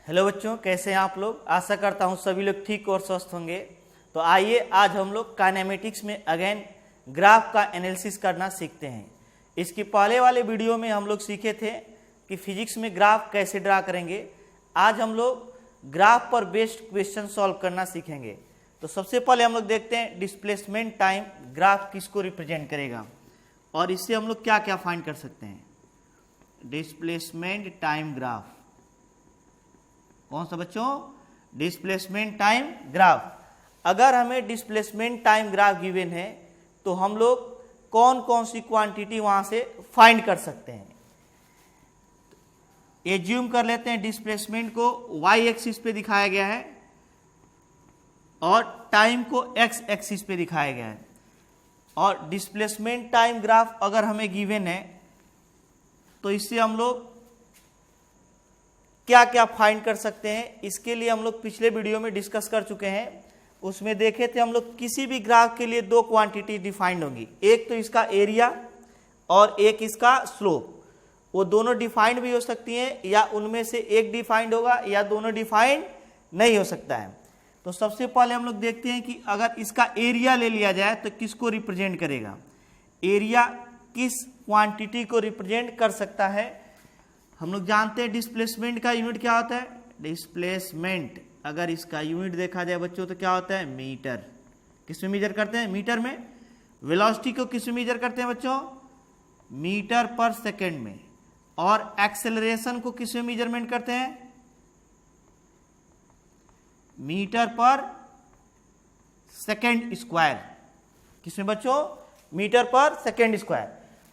Hello बच्चों, कैसे हैं आप लोग। आशा करता हूं सभी लोग ठीक और स्वस्थ होंगे। तो आइए आज हम लोग काइनेमेटिक्स में अगेन ग्राफ का एनालिसिस करना सीखते हैं। इसके पहले वाले वीडियो में हम लोग सीखे थे कि फिजिक्स में ग्राफ कैसे ड्रा करेंगे। आज हम लोग ग्राफ पर बेस्ड क्वेश्चन सॉल्व करना सीखेंगे। तो सबसे पहले हम लोग देखते हैं डिस्प्लेसमेंट टाइम ग्राफ किसको रिप्रेजेंट करेगा और इससे हम लोग क्या क्या फाइंड कर सकते हैं। डिस्प्लेसमेंट टाइम ग्राफ कौन सा बच्चों? Displacement time graph. अगर हमें डिस्प्लेसमेंट टाइम ग्राफ गिवन है तो हम लोग कौन कौन सी क्वांटिटी वहां से फाइंड कर सकते हैं। एज्यूम कर लेते हैं डिस्प्लेसमेंट को वाई एक्सिस पे दिखाया गया है और टाइम को एक्स एक्सिस पे दिखाया गया है। और डिस्प्लेसमेंट टाइम ग्राफ अगर हमें गिवन है तो इससे हम लोग क्या क्या फाइंड कर सकते हैं, इसके लिए हम लोग पिछले वीडियो में डिस्कस कर चुके हैं। उसमें देखे थे हम लोग किसी भी ग्राफ के लिए दो क्वांटिटी डिफाइंड होंगी, एक तो इसका एरिया और एक इसका स्लोप। वो दोनों डिफाइंड भी हो सकती हैं या उनमें से एक डिफाइंड होगा या दोनों डिफाइंड नहीं हो सकता है। तो सबसे पहले हम लोग देखते हैं कि अगर इसका एरिया ले लिया जाए तो किसको रिप्रेजेंट करेगा। एरिया किस क्वांटिटी को रिप्रेजेंट कर सकता है। हम लोग जानते हैं डिस्प्लेसमेंट का यूनिट क्या होता है। डिस्प्लेसमेंट अगर इसका यूनिट देखा जाए बच्चों तो क्या होता है? मीटर। किसमें मेजर करते हैं? मीटर में। वेलोसिटी को किसमें मेजर करते हैं बच्चों? मीटर पर सेकेंड में। और एक्सेलरेशन को किसमें मेजरमेंट करते हैं? Metre per second square. किसमें बच्चों? Metre per second square.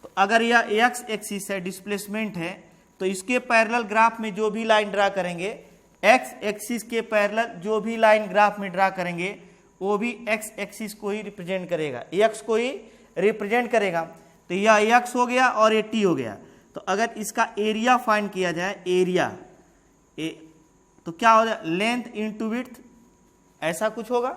तो अगर यह एक्स एक्सिस है, डिस्प्लेसमेंट है, तो इसके पैरेलल ग्राफ में जो भी लाइन ड्रा करेंगे, एक्स एक्सिस के पैरेलल जो भी लाइन ग्राफ में ड्रा करेंगे वो भी एक्स एक्सिस को ही रिप्रेजेंट करेगा, एक्स को ही रिप्रेजेंट करेगा। तो यह एक्स हो गया और ये टी हो गया। तो अगर इसका एरिया फाइंड किया जाए, एरिया तो क्या हो जाए? लेंथ इंटू विड्थ, ऐसा कुछ होगा।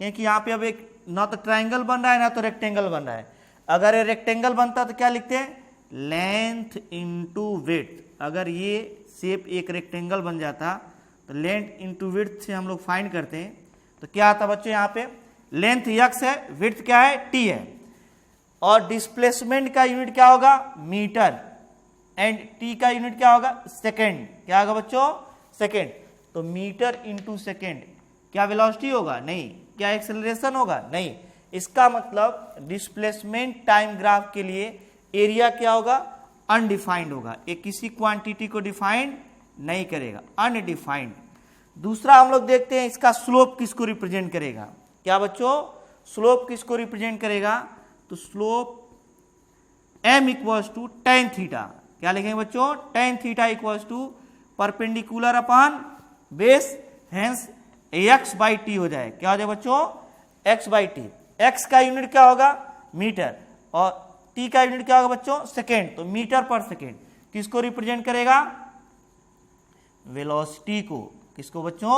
क्योंकि यहाँ पे अब एक ना तो ट्राइंगल बन रहा है ना तो रेक्टेंगल बन रहा है। अगर ये रेक्टेंगल बनता तो क्या लिखते हैं? Length into width. अगर ये शेप एक रेक्टेंगल बन जाता तो लेंथ इंटू विड्थ से हम लोग फाइंड करते हैं तो क्या आता बच्चों? यहाँ पे लेंथ एक्स है, विड्थ क्या है? टी है। और डिस्प्लेसमेंट का यूनिट क्या होगा? मीटर। एंड टी का यूनिट क्या होगा? सेकेंड। क्या होगा बच्चों? सेकेंड। तो मीटर इंटू सेकेंड। क्या वेलोसिटी होगा? नहीं। क्या एक्सेलरेशन होगा? नहीं। इसका मतलब डिस्प्लेसमेंट टाइम ग्राफ के लिए एरिया क्या होगा? अनडिफाइंड होगा। ये किसी क्वांटिटी को डिफाइंड नहीं करेगा, अनडिफाइंड। दूसरा हम लोग देखते हैं इसका स्लोप किसको रिप्रेजेंट करेगा। क्या बच्चों? स्लोप किसको रिप्रेजेंट करेगा? तो slope m equals to tan theta. क्या लिखेंगे बच्चों? Tan theta equals to perpendicular upon base, hence x by t हो जाए। क्या हो जाए बच्चों? x by t. x का यूनिट क्या होगा? मीटर। और t का यूनिट क्या होगा बच्चों? सेकेंड। तो मीटर पर सेकेंड किसको रिप्रेजेंट करेगा? वेलोसिटी को। किसको बच्चों?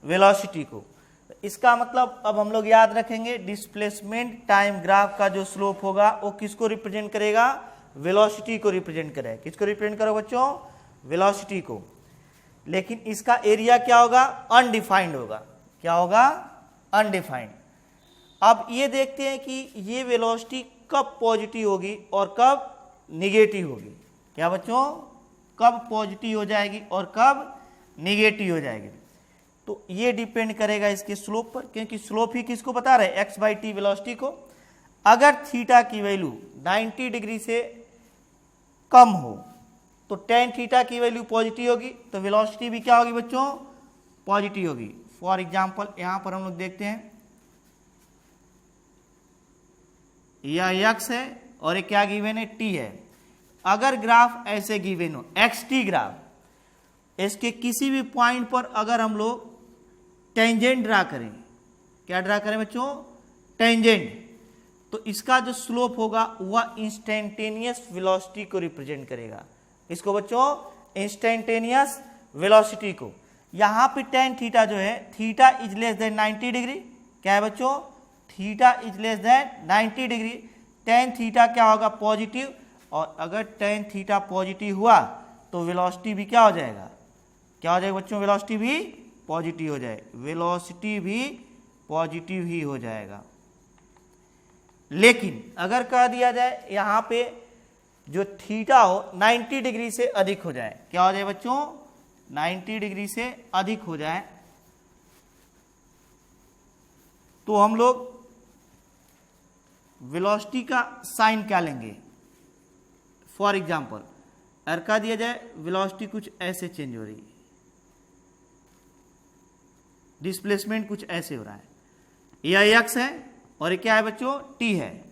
वेलोसिटी को। तो इसका मतलब अब हम लोग याद रखेंगे डिस्प्लेसमेंट टाइम ग्राफ का जो स्लोप होगा वो किसको रिप्रेजेंट करेगा? वेलोसिटी को रिप्रेजेंट करेगा। किसको रिप्रेजेंट करो बच्चों? वेलोसिटी को। लेकिन इसका एरिया क्या होगा? अनडिफाइंड होगा। क्या होगा? अनडिफाइंड। अब ये देखते हैं कि ये वेलोसिटी कब पॉजिटिव होगी और कब निगेटिव होगी। क्या बच्चों? कब पॉजिटिव हो जाएगी और कब निगेटिव हो जाएगी। तो ये डिपेंड करेगा इसके स्लोप पर, क्योंकि स्लोप ही किसको बता रहे हैं? एक्स बाई टी वेलोसिटी को। अगर थीटा की वैल्यू 90 डिग्री से कम हो तो टेन थीटा की वैल्यू पॉजिटिव होगी, तो वेलोसिटी भी क्या होगी बच्चों? पॉजिटिव होगी। फॉर एग्जाम्पल यहां पर हम लोग देखते हैं यह x है और ये क्या गिवन है? t है। अगर ग्राफ ऐसे गिवन हो, एक्स टी ग्राफ, इसके किसी भी पॉइंट पर अगर हम लोग टेंजेंट ड्रा करें, क्या ड्रा करें बच्चों? टेंजेंट, तो इसका जो स्लोप होगा वह इंस्टेंटेनियस वेलोसिटी को रिप्रेजेंट करेगा। इसको बच्चों? इंस्टेंटेनियस वेलोसिटी को। यहां पे टेन थीटा जो है, theta is less than 90 degree. क्या है बच्चों? Theta is less than 90 degree. Ten theta क्या होगा? पॉजिटिव। और अगर टेन थीटा पॉजिटिव हुआ तो वेलोसिटी भी क्या हो जाएगा? क्या हो जाएगा बच्चों, वेलोसिटी भी पॉजिटिव हो जाए, वेलोसिटी भी पॉजिटिव ही हो जाएगा। लेकिन अगर कह दिया जाए यहां पे जो थीटा हो 90 डिग्री से अधिक हो जाए, क्या हो जाए बच्चों, 90 डिग्री से अधिक हो जाए, तो हम लोग वेलोसिटी का साइन क्या लेंगे। फॉर एग्जाम्पल अगर कह दिया जाए वेलोसिटी कुछ ऐसे चेंज हो रही है, डिस्प्लेसमेंट कुछ ऐसे हो रहा है, यह एक्स है और ये क्या है बच्चों, टी है,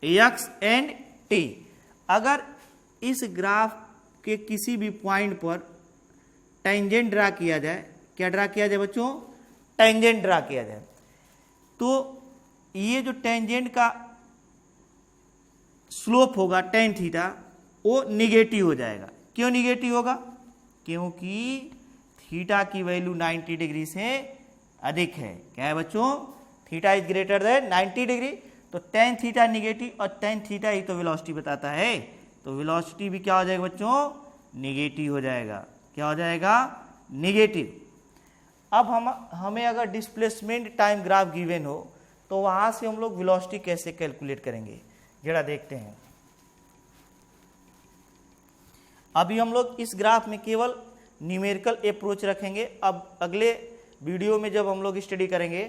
एक्स एंड टी। अगर इस ग्राफ के किसी भी पॉइंट पर टेंजेंट ड्रा किया जाए, क्या ड्रा किया जाए बच्चों, टेंजेंट ड्रा किया जाए, तो ये जो टेंजेंट का स्लोप होगा टेन थीटा वो निगेटिव हो जाएगा। क्यों निगेटिव होगा, क्योंकि थीटा की वैल्यू 90 डिग्री से अधिक है। क्या है बच्चों, theta is greater than 90 degree, तो टेन थीटा निगेटिव और टेन थीटा ही तो वेलोसिटी बताता है, तो वेलोसिटी भी क्या हो जाएगा बच्चों, निगेटिव हो जाएगा। क्या हो जाएगा, निगेटिव। अब हमें अगर डिस्प्लेसमेंट टाइम ग्राफ गिवन हो तो वहां से हम लोग वेलोसिटी कैसे कैलकुलेट करेंगे, जरा देखते हैं। अभी हम लोग इस ग्राफ में केवल न्यूमेरिकल अप्रोच रखेंगे। अब अगले वीडियो में जब हम लोग स्टडी करेंगे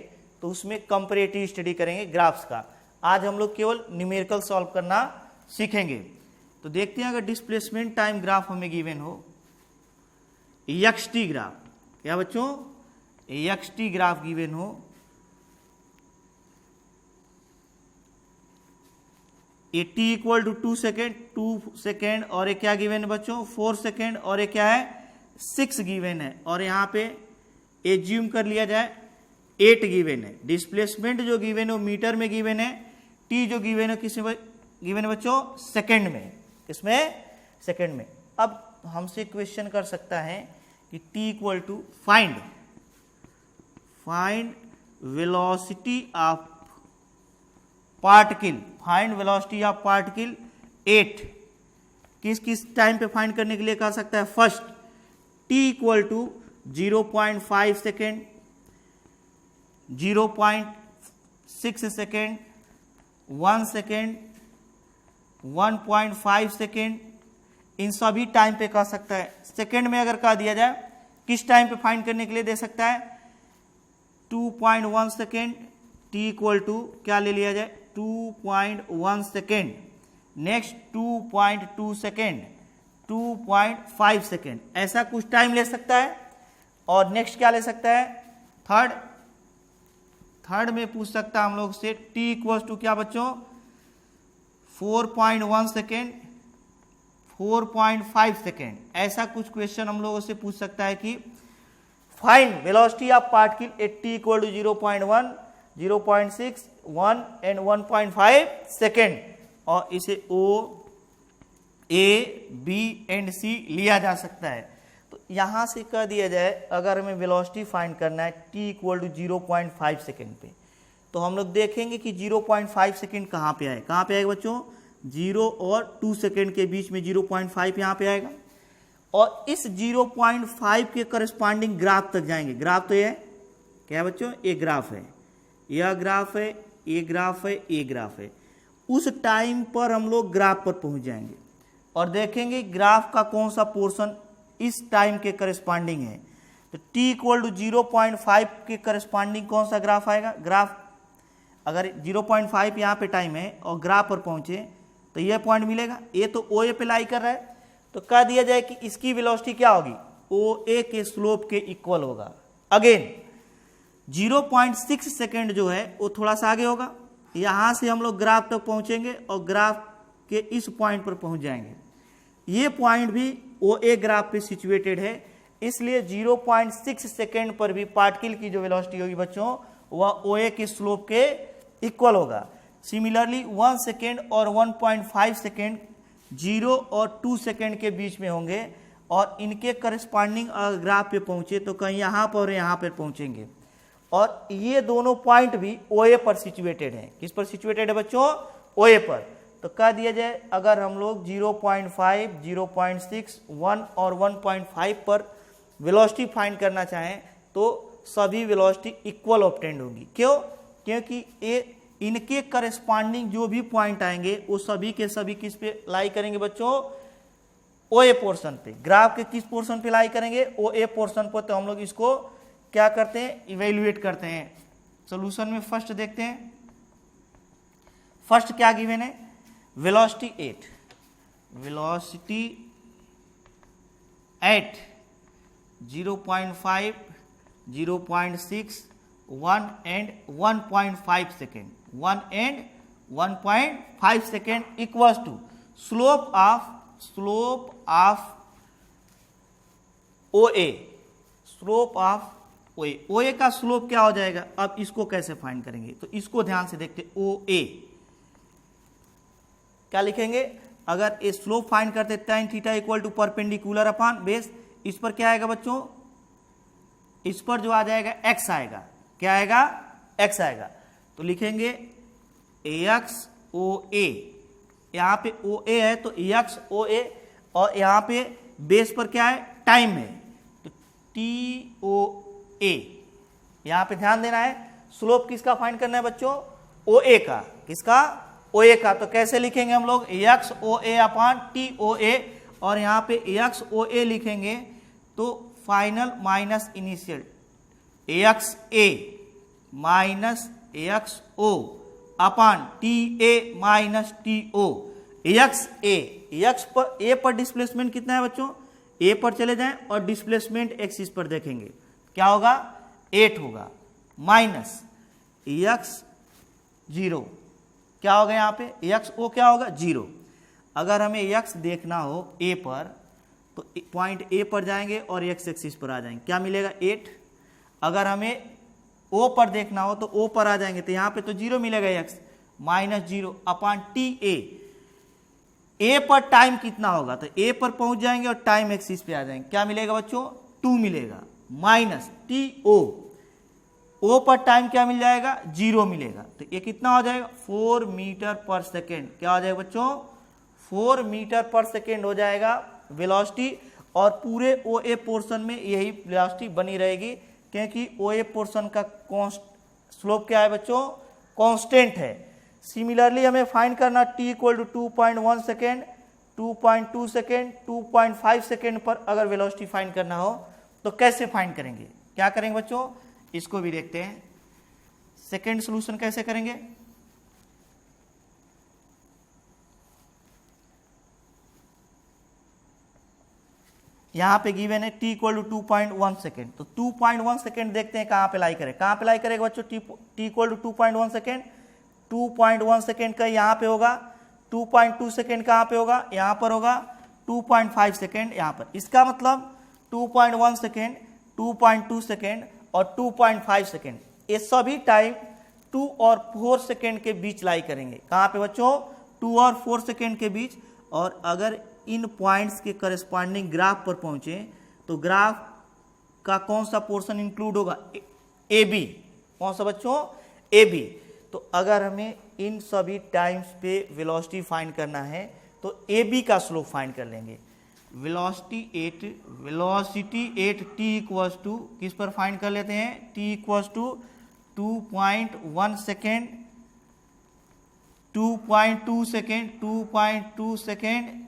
तो उसमें कंपैरेटिव स्टडी करेंगे ग्राफ्स का। आज हम लोग केवल न्यूमेरिकल सॉल्व करना सीखेंगे। तो देखते हैं अगर डिस्प्लेसमेंट टाइम ग्राफ हमें गिवन हो, एक्सटी ग्राफ, क्या बच्चों, एक्सटी ग्राफ गिवन हो, a t equal to 2 second, 2 second, और ये क्या गिवन है बच्चों, 4 सेकेंड, और ये क्या है 6 गिवन है, और यहां पे एज्यूम कर लिया जाए 8 गिवन है। डिस्प्लेसमेंट जो गिवन है वो मीटर में गिवन है, टी जो गिवन है किसमें गिवन है बच्चों, सेकेंड में। किसमें, सेकेंड में। अब हमसे क्वेश्चन कर सकता है कि t equal to find velocity of particle, find velocity of particle 8 किस किस टाइम पे फाइंड करने के लिए कह सकता है। First T equal to 0.5 second, 0.6 second, 1 second, 1.5 second, इन सभी टाइम पे कह सकता है। सेकेंड में अगर कह दिया जाए किस टाइम पे फाइंड करने के लिए दे सकता है, 2.1 सेकेंड, टी इक्वल टू क्या ले लिया जाए, 2.1 सेकेंड, नेक्स्ट 2.2 सेकेंड, 2.5 सेकेंड, ऐसा कुछ टाइम ले सकता है। और नेक्स्ट क्या ले सकता है, थर्ड में पूछ सकता है हम लोग से टी इक्वल टू क्या बच्चों, 4.1 सेकेंड, 4.5 सेकेंड, ऐसा कुछ क्वेश्चन हम लोगों से पूछ सकता है कि find velocity of particle at t equal to 0.1, 0.6, 1 and 1.5 second, और इसे ओ, ए, बी एंड सी लिया जा सकता है। तो यहां से कह दिया जाए अगर हमें वेलोसिटी फाइंड करना है टी इक्वल टू 0.5 सेकेंड पे, तो हम लोग देखेंगे कि 0.5 सेकेंड कहाँ पे आए, कहाँ पे आएगा बच्चों, 0 और 2 सेकेंड के बीच में 0.5 यहाँ पे आएगा, और इस 0.5 के करस्पॉन्डिंग ग्राफ तक जाएंगे। ग्राफ तो ये है, क्या है बच्चों, ये ग्राफ है, यह ग्राफ है, ये ग्राफ है, ये ग्राफ है। उस टाइम पर हम लोग ग्राफ पर पहुंच जाएंगे और देखेंगे ग्राफ का कौन सा पोर्शन इस टाइम के करस्पॉन्डिंग है। तो t इक्वल टू 0.5 के करस्पॉन्डिंग कौन सा ग्राफ आएगा, ग्राफ अगर 0.5 यहाँ पे टाइम है और ग्राफ पर पहुंचे तो यह पॉइंट मिलेगा। ये तो ओ ए पे लाई कर रहा है, तो कह दिया जाए कि इसकी वेलोसिटी क्या होगी, ओ ए के स्लोप के इक्वल होगा। अगेन 0.6 सेकेंड जो है वो थोड़ा सा आगे होगा, यहां से हम लोग ग्राफ तक पहुंचेंगे और ग्राफ के इस पॉइंट पर पहुंच जाएंगे। ये पॉइंट भी ओ ए ग्राफ पे सिचुएटेड है, इसलिए 0.6 सेकेंड पर भी पार्टिकल की जो वेलोसिटी होगी बच्चों वह ओ ए के स्लोप के इक्वल होगा। सिमिलरली 1 सेकेंड और 1.5 सेकेंड 0 और 2 सेकेंड के बीच में होंगे, और इनके करस्पॉन्डिंग ग्राफ पे पहुंचे तो कहीं यहाँ पर और यहाँ पर पहुंचेंगे। और ये दोनों पॉइंट भी ओ ए पर सिचुएटेड है। किस पर सिचुएटेड है बच्चों, ओ ए पर। तो कह दिया जाए अगर हम लोग 0.5, 0.6, 1 और 1.5 पर वेलोसिटी फाइंड करना चाहें तो सभी वेलोसिटी इक्वल ऑब्टेंड होगी। क्यों? क्योंकि ये इनके करस्पॉन्डिंग जो भी पॉइंट आएंगे वो सभी के सभी किस पे लाई करेंगे बच्चों? ओ ए पोर्शन पे। ग्राफ के किस पोर्शन पे लाई करेंगे? ओ ए पोर्शन पर। तो हम लोग इसको क्या करते हैं? इवेल्युएट करते हैं। सॉल्यूशन में फर्स्ट देखते हैं। फर्स्ट क्या गिवन है? Velocity 8, velocity at 0.5, 0.6, 1 and 1.5 second, 1 and 1.5 second equals to slope of O A, slope of O A. O A का स्लोप क्या हो जाएगा? अब इसको कैसे फाइंड करेंगे? तो इसको ध्यान से देखते। ओ ए क्या लिखेंगे? अगर ए स्लोप फाइंड करते tan theta equal to perpendicular upon base, इस पर क्या आएगा बच्चों? इस पर जो आ जाएगा x आएगा। क्या आएगा? x आएगा। तो लिखेंगे ax OA, यहां पे OA है तो ax OA, और यहां पे बेस पर क्या है? टाइम है तो TOA। यहां पे ध्यान देना है। स्लोप किसका फाइंड करना है बच्चों? OA का। किसका? OA का। तो कैसे लिखेंगे हम लोग? ax OA अपॉन TOA, और यहां पे ax OA लिखेंगे तो final minus initial ax A minus ax O upon TA minus TO। ax A पर डिस्प्लेसमेंट कितना है बच्चों? A पर चले जाएं और डिस्प्लेसमेंट एक्सिस पर देखेंगे क्या होगा? 8 होगा, माइनस ax 0 क्या होगा? यहाँ पे ax O क्या होगा? 0। अगर हमें x देखना हो A पर तो पॉइंट A पर जाएंगे और x एक्सिस पर आ जाएंगे, क्या मिलेगा? 8। अगर हमें O पर देखना हो तो O पर आ जाएंगे तो यहाँ पे तो 0 मिलेगा, x minus 0 upon TA। A पर टाइम कितना होगा? तो A पर पहुंच जाएंगे और टाइम एक्सिस पे आ जाएंगे, क्या मिलेगा बच्चों? 2 मिलेगा, माइनस TO। O पर टाइम क्या मिल जाएगा? 0 मिलेगा। तो ये कितना हो जाएगा? 4 मीटर पर सेकेंड। क्या हो जाएगा बच्चों? 4 मीटर पर सेकेंड हो जाएगा वेलोसिटी। और पूरे OA पोर्शन में यही वेलोसिटी बनी रहेगी, क्योंकि OA पोर्शन का स्लोप क्या है बच्चों? कांस्टेंट है। सिमिलरली हमें फाइंड करना t equal to 2.1 second, 2.2 second, 2.5 second पर अगर वेलोसिटी फाइंड करना हो तो कैसे फाइंड करेंगे? क्या करेंगे बच्चों? इसको भी देखते हैं। सेकेंड सॉल्यूशन कैसे करेंगे? यहां पे गिवन है t इक्वल टू 2.1 सेकेंड। तो 2.1 सेकेंड देखते हैं कहां पे लाई करें। कहां पे लाई करेगा बच्चों? t equal to 2.1 second. 2.1 second का यहां पे होगा। 2.2 सेकेंड कहां पे होगा? यहां पर होगा। 2.5 सेकेंड यहां पर। इसका मतलब 2.1 सेकेंड, 2.2 सेकेंड और 2.5 सेकेंड, ये सभी टाइम 2 और 4 सेकेंड के बीच लाई करेंगे। कहां पे बच्चों? 2 और 4 सेकेंड के बीच। और अगर इन पॉइंट्स के करस्पॉन्डिंग ग्राफ पर पहुंचे तो ग्राफ का कौन सा पोर्शन इंक्लूड होगा? AB। कौन सा बच्चों? AB। तो अगर हमें इन सभी टाइम्स पे वेलोसिटी फाइंड करना है तो AB का स्लोप फाइंड कर लेंगे। वेलोसिटी 8 t इक्वल्स टू किस पर फाइंड कर लेते हैं? t equals to 2.1 second, 2.2 second, 2.2 second.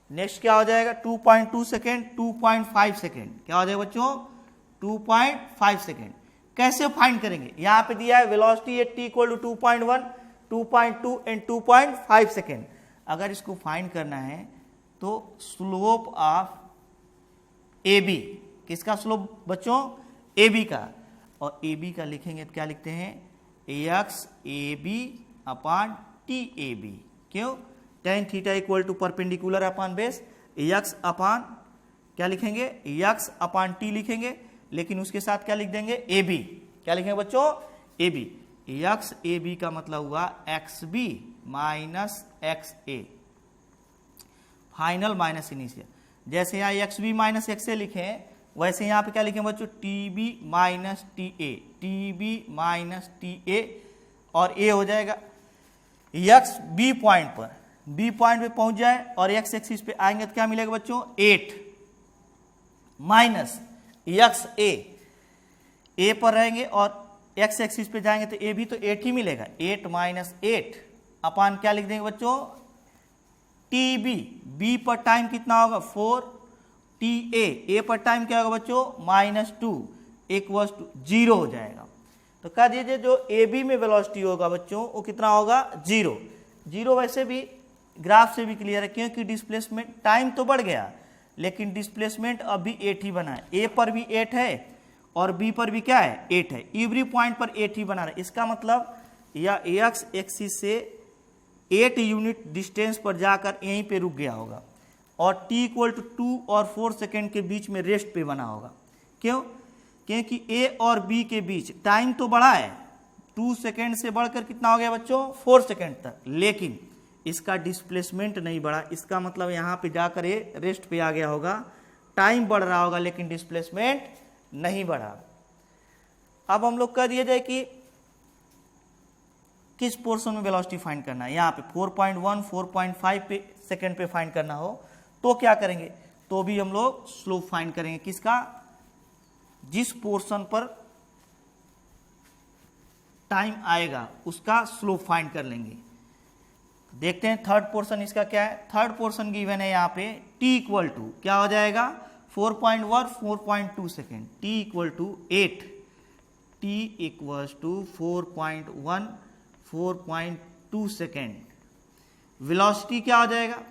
Next क्या हो जाएगा? 2.2 सेकेंड, 2.5 सेकेंड। क्या हो जाएगा बच्चों? 2.5 सेकेंड। कैसे फाइंड करेंगे? यहां पे दिया है velocity at t equal to 2.1, 2.2 and 2.5 second. अगर इसको फाइंड करना है तो स्लोप ऑफ AB, किसका स्लोप बच्चों? AB का। और AB का लिखेंगे तो क्या लिखते हैं? ax AB upon TAB। क्यों? tan theta equal to perpendicular upon base, ax upon क्या लिखेंगे? ax अपॉन t लिखेंगे, लेकिन उसके साथ क्या लिख देंगे? AB। क्या लिखेंगे बच्चों? AB। ax AB का मतलब हुआ xb minus xa, final minus initial. जैसे यहाँ xb माइनस xa लिखे वैसे यहाँ पे क्या लिखें बच्चों? tb minus ta, tb minus ta, और a हो जाएगा x b पॉइंट पर। बी पॉइंट पे पहुंच जाए और एक्स एक्सिस पे आएंगे तो क्या मिलेगा बच्चों 8 माइनस एक्स ए पर रहेंगे और एक्स एक्सिस पे जाएंगे तो ए भी तो 8 ही मिलेगा 8 माइनस 8 अपान क्या लिख देंगे बच्चों टी बी बी पर टाइम कितना होगा 4 टी ए पर टाइम क्या होगा बच्चों -2 इक्वल्स टू 0 हो जाएगा। तो कह दीजिए जो ए बी में वेलोसिटी होगा बच्चों वो कितना होगा 0। वैसे भी ग्राफ से भी क्लियर है क्योंकि डिस्प्लेसमेंट टाइम तो बढ़ गया लेकिन डिस्प्लेसमेंट अभी 8 ही बना है। ए पर भी 8 है और बी पर भी क्या है 8 है, एवरी पॉइंट पर 8 ही बना रहा है। इसका मतलब या एक्स एक्सिस से 8 यूनिट डिस्टेंस पर जाकर यहीं पे रुक गया होगा और t इक्वल टू 2 और 4 सेकेंड के बीच में रेस्ट पे बना होगा। क्यों? क्योंकि a और b के बीच टाइम तो बढ़ा है 2 सेकेंड से बढ़कर कितना हो गया बच्चों 4 सेकेंड तक, लेकिन इसका डिस्प्लेसमेंट नहीं बढ़ा। इसका मतलब यहाँ पे जाकर ये रेस्ट पे आ गया होगा, टाइम बढ़ रहा होगा लेकिन डिस्प्लेसमेंट नहीं बढ़ा। अब हम लोग कह दिया जाए कि किस पोर्शन में वेलोसिटी फाइंड करना है, यहाँ पे 4.1 4.5 पे सेकेंड पे फाइंड करना हो तो क्या करेंगे, तो भी हम लोग स्लोप फाइंड करेंगे किसका, जिस पोर्शन पर टाइम आएगा उसका स्लोप फाइंड कर लेंगे। देखते हैं थर्ड पोर्शन इसका क्या है। थर्ड पोर्शन गिवन है यहाँ पे t इक्वल टू क्या हो जाएगा 4.1 4.2 second, t equal to 8, t equals to 4.1 4.2 second. Velocity क्या हो जाएगा,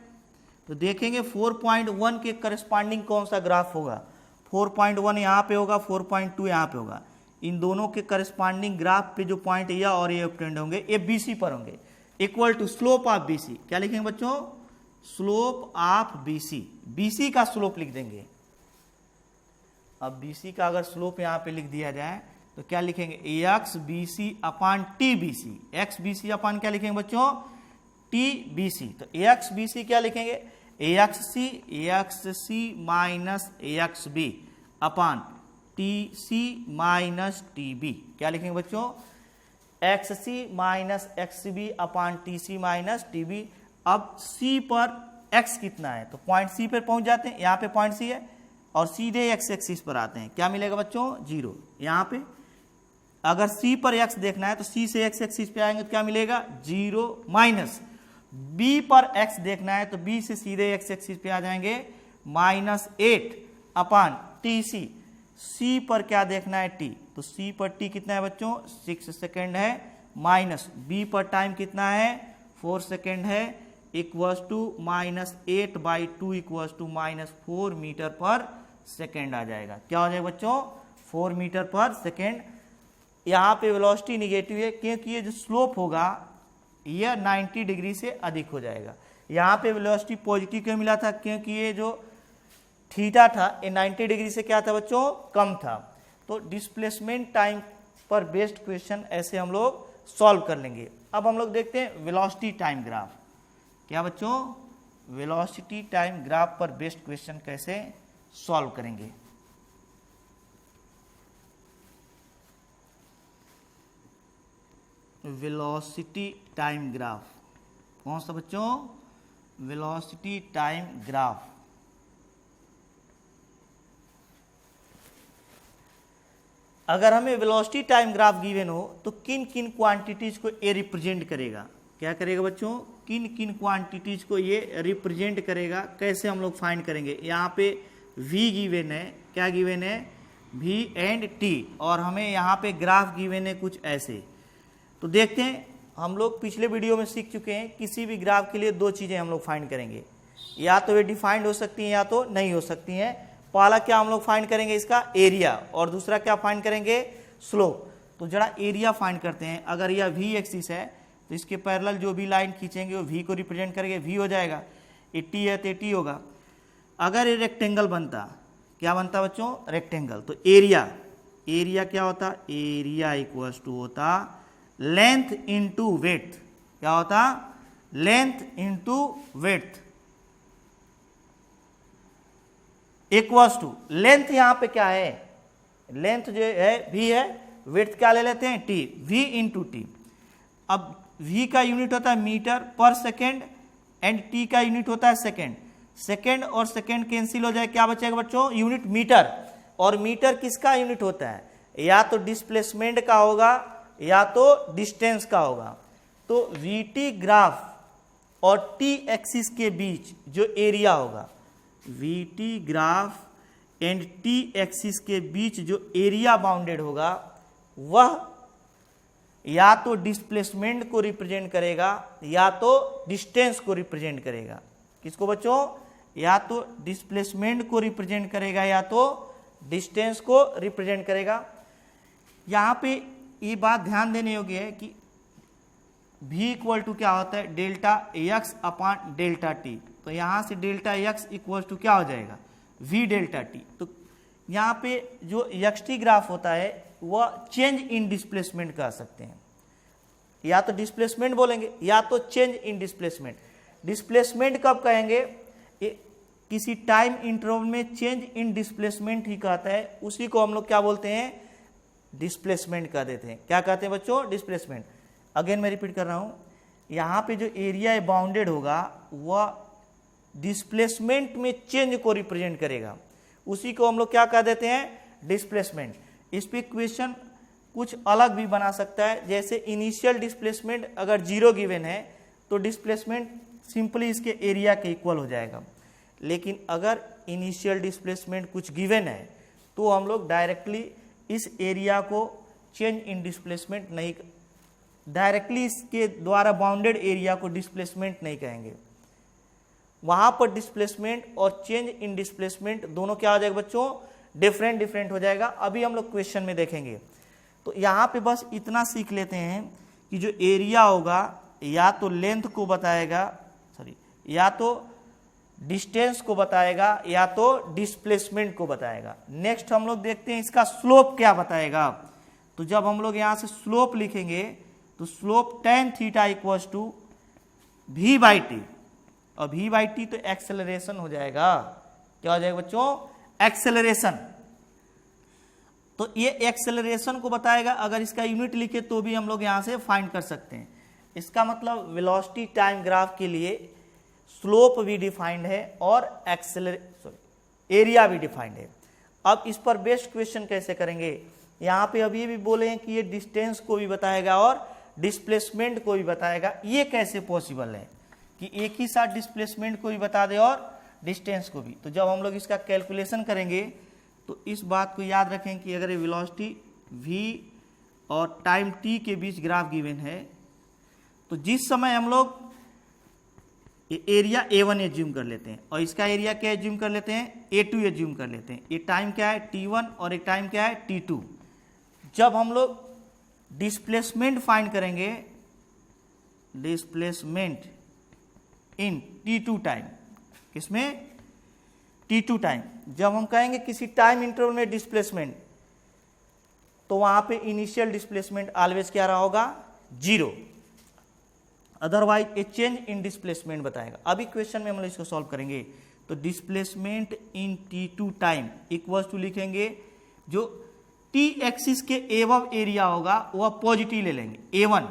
तो देखेंगे 4.1 के करस्पॉन्डिंग कौन सा ग्राफ होगा, 4.1 यहाँ पे होगा 4.2 यहाँ पे होगा। इन दोनों के करस्पॉन्डिंग ग्राफ पे जो पॉइंट या और ये ऑब्टेंड होंगे ये BC पर होंगे, equal to slope of BC। क्या लिखेंगे बच्चों, स्लोप ऑफ BC, BC का स्लोप लिख देंगे। अब BC का अगर स्लोप यहाँ पे लिख दिया जाए तो क्या लिखेंगे, एक्स BC अपान TBC। एक्स BC अपान क्या लिखेंगे बच्चों TBC। तो एक्स BC क्या लिखेंगे, एक्स सी माइनस एक्स बी अपान TC माइनस TB। क्या लिखेंगे बच्चों, XC माइनस XB अपान TC माइनस TB। अब C पर X कितना है, तो पॉइंट C पर पहुंच जाते हैं, यहाँ पे पॉइंट C है और सीधे X एक्सिस पर आते हैं, क्या मिलेगा बच्चों 0। यहाँ पे अगर C पर X देखना है तो C से X एक्सिस पे आएंगे तो क्या मिलेगा 0 माइनस B पर X देखना है तो B से सीधे X एक्सिस पे आ जाएंगे -8 अपान TC। C पर क्या देखना है T, तो C पर T कितना है बच्चों 6 सेकेंड है, माइनस B पर टाइम कितना है 4 सेकेंड है, equals to -8/2 equals to -4 metre per second आ जाएगा। क्या हो जाएगा बच्चों 4 मीटर पर सेकेंड। यहाँ पे वेलोसिटी निगेटिव है क्योंकि ये जो स्लोप होगा यह 90 डिग्री से अधिक हो जाएगा। यहाँ पे वेलोसिटी पॉजिटिव क्यों मिला था, क्योंकि ये जो थीटा था ये 90 डिग्री से क्या था बच्चों कम था। तो डिस्प्लेसमेंट टाइम पर बेस्ड क्वेश्चन ऐसे हम लोग सॉल्व कर लेंगे। अब हम लोग देखते हैं वेलोसिटी टाइम ग्राफ। क्या बच्चों, वेलोसिटी टाइम ग्राफ पर बेस्ड क्वेश्चन कैसे सॉल्व करेंगे। वेलोसिटी टाइम ग्राफ कौन सा बच्चों, वेलोसिटी टाइम ग्राफ। अगर हमें वेलोसिटी टाइम ग्राफ गिवन हो तो किन किन क्वांटिटीज को ये रिप्रेजेंट करेगा, क्या करेगा बच्चों, किन किन क्वांटिटीज को ये रिप्रेजेंट करेगा, कैसे हम लोग फाइंड करेंगे। यहाँ पे V गिवन है, क्या गिवन है V एंड T, और हमें यहाँ पे ग्राफ गिवन है कुछ ऐसे। तो देखते हैं, हम लोग पिछले वीडियो में सीख चुके हैं किसी भी ग्राफ के लिए दो चीज़ें हम लोग फाइंड करेंगे, या तो ये डिफाइंड हो सकती हैं या तो नहीं हो सकती हैं। पहला क्या हम लोग फाइंड करेंगे इसका एरिया, और दूसरा क्या फाइंड करेंगे स्लोप। तो जरा एरिया फाइंड करते हैं। अगर यह V एक्सिस है तो इसके पैरेलल जो भी लाइन खींचेंगे वो V को रिप्रेजेंट करेंगे, V हो जाएगा। ये T है तो T होगा। अगर ये रेक्टेंगल बनता, क्या बनता बच्चों रेक्टेंगल, तो एरिया क्या होता, एरिया इक्वल्स टू होता लेंथ इंटू विड्थ। क्या होता, length into width equals to, length यहाँ पे क्या है, लेंथ जो है V है, विड्थ क्या ले लेते हैं T, V इंटू T। अब V का यूनिट होता है metre per second and t का यूनिट होता है सेकेंड। सेकेंड और सेकेंड कैंसिल हो जाए, क्या बचेगा बच्चों? Unit metre. और मीटर किसका यूनिट होता है? या तो डिस्प्लेसमेंट का होगा या तो डिस्टेंस का होगा। तो वीटी ग्राफ और टी एक्सिस के बीच जो एरिया होगा, VT graph and T axis के बीच जो एरिया बाउंडेड होगा वह या तो डिस्प्लेसमेंट को रिप्रेजेंट करेगा या तो डिस्टेंस को रिप्रेजेंट करेगा। किसको बच्चों? या तो डिस्प्लेसमेंट को रिप्रेजेंट करेगा या तो डिस्टेंस को रिप्रेजेंट करेगा। यहाँ पे ये बात ध्यान देने योग्य है कि v इक्वल टू क्या होता है? Delta x upon delta T. तो यहाँ से डेल्टा एक्स इक्वल टू क्या हो जाएगा? v delta T. तो यहाँ पे जो xt ग्राफ होता है वह चेंज इन डिस्प्लेसमेंट कह सकते हैं, या तो डिस्प्लेसमेंट बोलेंगे या तो चेंज इन डिस्प्लेसमेंट। डिस्प्लेसमेंट कब कहेंगे? किसी टाइम इंटरवल में चेंज इन डिस्प्लेसमेंट ही कहता है, उसी को हम लोग क्या बोलते हैं? डिस्प्लेसमेंट कह देते हैं। क्या कहते हैं बच्चों? डिस्प्लेसमेंट। अगेन मैं रिपीट कर रहा हूं, यहां पे जो एरिया बाउंडेड होगा वह डिस्प्लेसमेंट में चेंज को रिप्रेजेंट करेगा, उसी को हम लोग क्या कह देते हैं? डिस्प्लेसमेंट। इस पे क्वेश्चन कुछ अलग भी बना सकता है, जैसे इनिशियल डिस्प्लेसमेंट अगर 0 गिवन है तो डिस्प्लेसमेंट सिंपली इसके एरिया के इक्वल हो जाएगा। लेकिन अगर इनिशियल डिस्प्लेसमेंट कुछ गिवन है तो हम लोग डायरेक्टली इस एरिया को चेंज इन डिस्प्लेसमेंट नहीं, डायरेक्टली इसके द्वारा बाउंडेड एरिया को डिस्प्लेसमेंट नहीं कहेंगे। वहां पर डिस्प्लेसमेंट और चेंज इन डिस्प्लेसमेंट दोनों क्या हो जाएगा बच्चों? डिफरेंट हो जाएगा। अभी हम लोग क्वेश्चन में देखेंगे। तो यहाँ पे बस इतना सीख लेते हैं कि जो एरिया होगा या तो लेंथ को बताएगा, या तो डिस्टेंस को बताएगा या तो डिस्प्लेसमेंट को बताएगा। नेक्स्ट हम लोग देखते हैं इसका स्लोप क्या बताएगा। तो जब हम लोग यहाँ से स्लोप लिखेंगे तो slope tan theta equals to v by t, और v बाई टी तो एक्सेलरेशन हो जाएगा। क्या हो जाएगा बच्चों? एक्सेलरेशन। तो ये एक्सेलरेशन को बताएगा। अगर इसका यूनिट लिखे तो भी हम लोग यहाँ से फाइंड कर सकते हैं। इसका मतलब वेलोसिटी टाइम ग्राफ के लिए स्लोप भी डिफाइंड है और एरिया भी डिफाइंड है। अब इस पर बेस्ड क्वेश्चन कैसे करेंगे? यहाँ पे अभी भी बोले हैं कि ये डिस्टेंस को भी बताएगा और डिस्प्लेसमेंट को भी बताएगा। ये कैसे पॉसिबल है कि एक ही साथ डिस्प्लेसमेंट को भी बता दे और डिस्टेंस को भी? तो जब हम लोग इसका कैलकुलेशन करेंगे तो इस बात को याद रखें कि अगर ये वेलोसिटी v और टाइम t के बीच ग्राफ गिवन है तो जिस समय हम लोग एरिया A1 एज्यूम कर लेते हैं और इसका एरिया क्या एज्यूम कर लेते हैं? A2 एज्यूम कर लेते हैं। ये टाइम क्या है? T1 और एक टाइम क्या है? T2। जब हम लोग डिस्प्लेसमेंट फाइंड करेंगे, डिस्प्लेसमेंट इन T2 टाइम, किसमें? T2 time. जब हम कहेंगे किसी टाइम इंटरवल में डिस्प्लेसमेंट, तो वहां पे इनिशियल डिस्प्लेसमेंट ऑलवेज क्या रहा होगा? 0। Otherwise A change in displacement बताएगा। अभी क्वेश्चन में हम लोग इसको सॉल्व करेंगे। तो displacement in T2 time equals to लिखेंगे, जो T एक्सिस के एबव एरिया होगा वह पॉजिटिव ले लेंगे A1,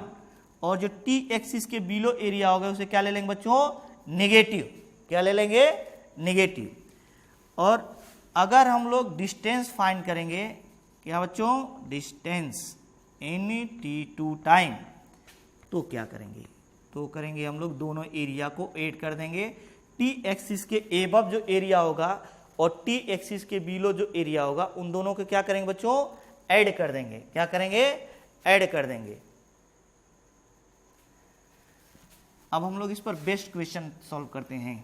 और जो T एक्सिस के बिलो एरिया होगा उसे क्या ले लेंगे बच्चों? नेगेटिव। क्या ले लेंगे? नेगेटिव। और अगर हम लोग डिस्टेंस फाइंड करेंगे, क्या बच्चों? डिस्टेंस इन T2 टाइम, तो क्या करेंगे? तो करेंगे हम लोग दोनों एरिया को ऐड कर देंगे। T एक्सिस के एबव जो एरिया होगा और T एक्सिस के बिलो जो एरिया होगा, उन दोनों को क्या करेंगे बच्चों? ऐड कर देंगे। क्या करेंगे? ऐड कर देंगे। अब हम लोग इस पर बेस्ट क्वेश्चन सॉल्व करते हैं।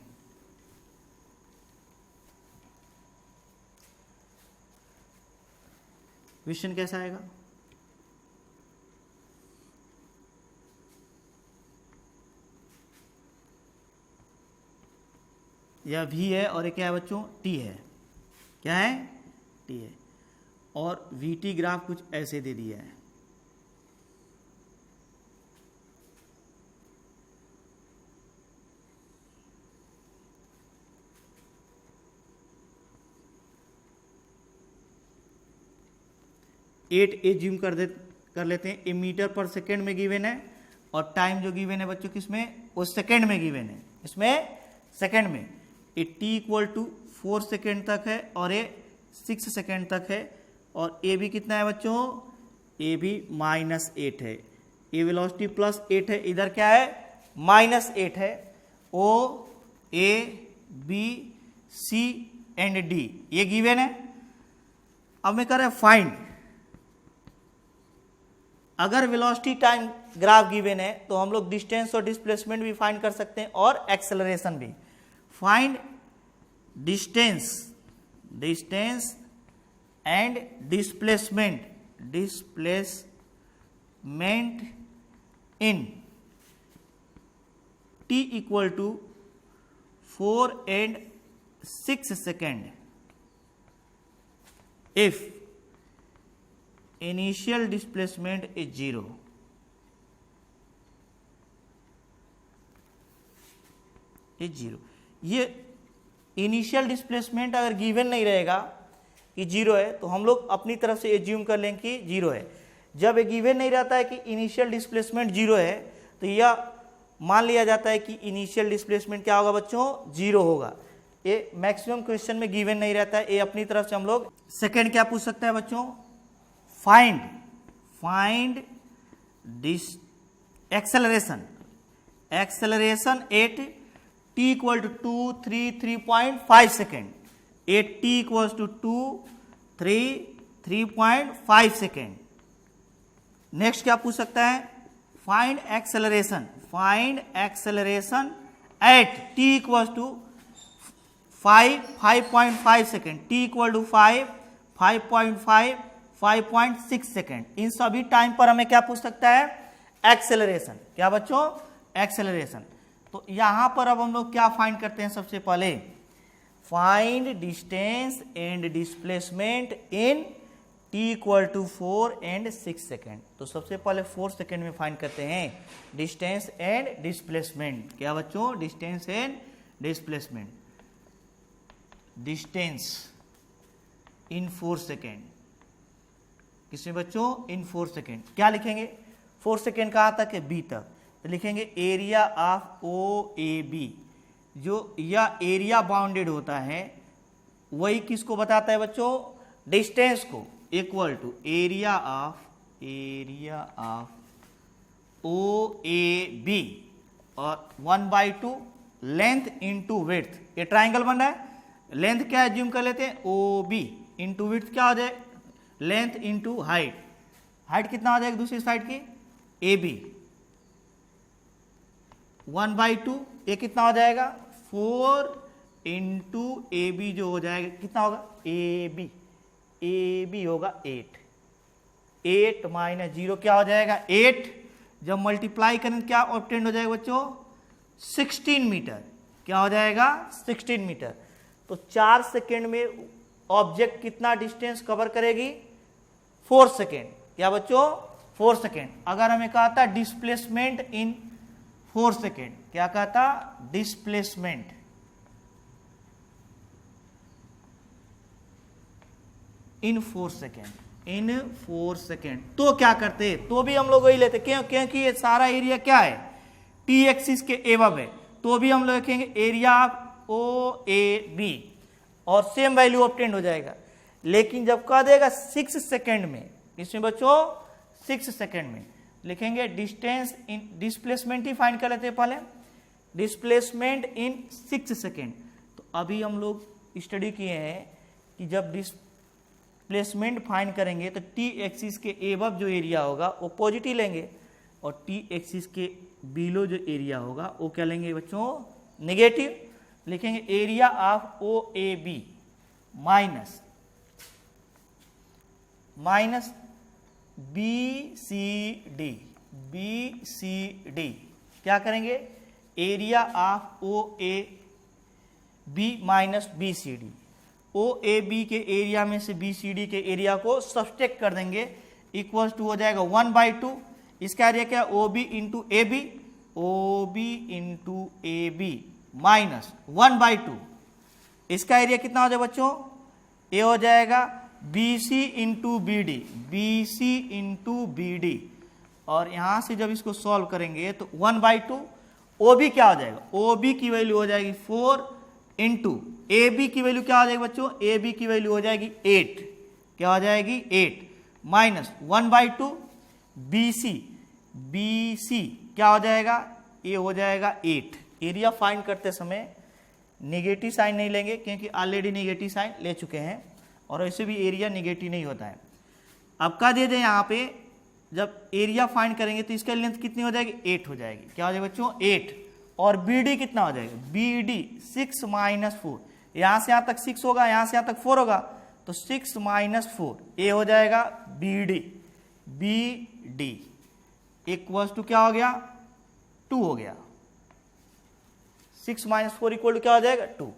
क्वेश्चन कैसा आएगा? यह v है और ये क्या है बच्चों? t है। क्या है? t है। और vt ग्राफ कुछ ऐसे दे दिया है। एट एज्यूम कर लेते हैं। ए मीटर पर सेकेंड में गिवन है और टाइम जो गिवन है बच्चों किसमें? वो सेकेंड में गिवन है। इसमें सेकंड में, ये t इक्वल टू 4 सेकेंड तक है और ये 6 सेकेंड तक है, और ए भी कितना है बच्चों, ए भी -8 है, ए वेलोसिटी +8 है, इधर क्या है -8 है। O A B C and D ये गिवन है। अब मैं कह रहा है फाइंड, अगर वेलोसिटी टाइम ग्राफ गिवन है तो हम लोग डिस्टेंस और डिस्प्लेसमेंट भी फाइंड कर सकते हैं और एक्सेलरेशन भी। Find distance and displacement in t equal to 4 and 6 second if initial displacement is 0। ये इनिशियल डिस्प्लेसमेंट अगर गिवन नहीं रहेगा कि 0 है तो हम लोग अपनी तरफ से एज्यूम कर लें कि 0 है। जब ये गिवन नहीं रहता है कि इनिशियल डिस्प्लेसमेंट 0 है तो यह मान लिया जाता है कि इनिशियल डिस्प्लेसमेंट क्या होगा बच्चों, 0 होगा। ये मैक्सिमम क्वेश्चन में गिवन नहीं रहता है, ये अपनी तरफ से हम लोग। सेकंड क्या पूछ सकता है बच्चों, find this acceleration at t equal to 3.5 second, at t equal to 3.5 second. Next क्या पूछ सकता है, find acceleration at t equal to 5.5 second, t equal to 5.5 5.6 second. इन सभी टाइम पर हमें क्या पूछ सकता है, एक्सेलरेशन। क्या बच्चों, एक्सेलरेशन। तो यहां पर अब हम लोग क्या फाइंड करते हैं, सबसे पहले find distance and displacement in t equal to 4 and 6 second. तो सबसे पहले 4 सेकेंड में फाइंड करते हैं डिस्टेंस एंड डिस्प्लेसमेंट। क्या बच्चों, distance and displacement. Distance in 4 second, किसमें बच्चों, इन 4 सेकेंड। क्या लिखेंगे, 4 सेकेंड कहाँ तक है, बी तक, तो लिखेंगे area of O A B. जो यह एरिया बाउंडेड होता है वही किसको बताता है बच्चों, डिस्टेंस को, equal to area of O A B और 1/2 लेंथ इंटू विड्थ। ये ट्राइंगल बन रहा है, लेंथ क्या एज्यूम कर लेते हैं, ओ बी, इंटू विड्थ क्या हो जाए, लेंथ इंटू हाइट। हाइट कितना हो जाएगा दूसरी साइड की, ए बी, 1/2, ये कितना हो जाएगा 4 इंटू ए बी, जो हो जाएगा कितना होगा, ए बी होगा 8 माइनस 0 क्या हो जाएगा 8। जब मल्टीप्लाई करें क्या ऑब्टेन हो जाएगा बच्चों, 16 मीटर। क्या हो जाएगा, 16 मीटर। तो 4 सेकेंड में ऑब्जेक्ट कितना डिस्टेंस कवर करेगी, 4 सेकेंड। क्या बच्चों, 4 सेकेंड। अगर हमें कहा था डिस्प्लेसमेंट इन 4 सेकेंड, क्या कहा था, डिस्प्लेसमेंट इन 4 सेकेंड, तो क्या करते, तो भी हम लोग वही लेते, क्योंकि ये सारा एरिया क्या है, टी एक्सिस के एबव है, तो भी हम लोग लिखेंगे area of O A B और सेम वैल्यू ऑब्टेन हो जाएगा। लेकिन जब कह देगा 6 सेकेंड में, इसमें बच्चों 6 सेकेंड में लिखेंगे distance in, displacement he find कर लेते हैं पहले, डिस्प्लेसमेंट इन 6 सेकेंड। तो अभी हम लोग स्टडी किए हैं कि जब डिस्प्लेसमेंट फाइंड करेंगे तो टी एक्सिस के एबव जो एरिया होगा वो पॉजिटिव लेंगे और टी एक्सिस के बिलो जो एरिया होगा वो क्या लेंगे बच्चों, नेगेटिव। लिखेंगे area of O A B minus B C D. क्या करेंगे, area of O A B minus B C D. O A B के एरिया में से बी सी डी के एरिया को सब्सट्रैक्ट कर देंगे, इक्वल्स टू हो जाएगा 1/2। इसका एरिया क्या, O B into A B, O B into A B minus 1/2। इसका एरिया कितना हो जाएगा बच्चों, ये हो जाएगा BC इंटू बी डी। और यहां से जब इसको सॉल्व करेंगे तो 1/2 ओ बी क्या हो जाएगा, ओ बी की वैल्यू हो जाएगी 4 इंटू ए बी की वैल्यू क्या हो जाएगी बच्चों, ए बी की वैल्यू हो जाएगी 8, क्या हो जाएगी 8 minus 1/2 B C, B C क्या हो जाएगा, ये हो जाएगा 8। एरिया फाइंड करते समय नेगेटिव साइन नहीं लेंगे क्योंकि ऑलरेडी नेगेटिव साइन ले चुके हैं और वैसे भी एरिया नेगेटिव नहीं होता है। अब क्या दे दें यहाँ पे, जब एरिया फाइंड करेंगे तो इसका लेंथ कितनी हो जाएगी, 8 हो जाएगी, क्या हो जाएगा बच्चों 8। और बी डी कितना हो जाएगा, बी डी 6 माइनस 4, यहाँ से यहाँ तक 6 होगा, यहाँ से यहाँ तक 4 होगा, तो 6 माइनस 4 ए हो जाएगा B D, B D equals to क्या हो गया 2 हो गया, 6 माइनस 4 इक्वल टू क्या हो जाएगा 2।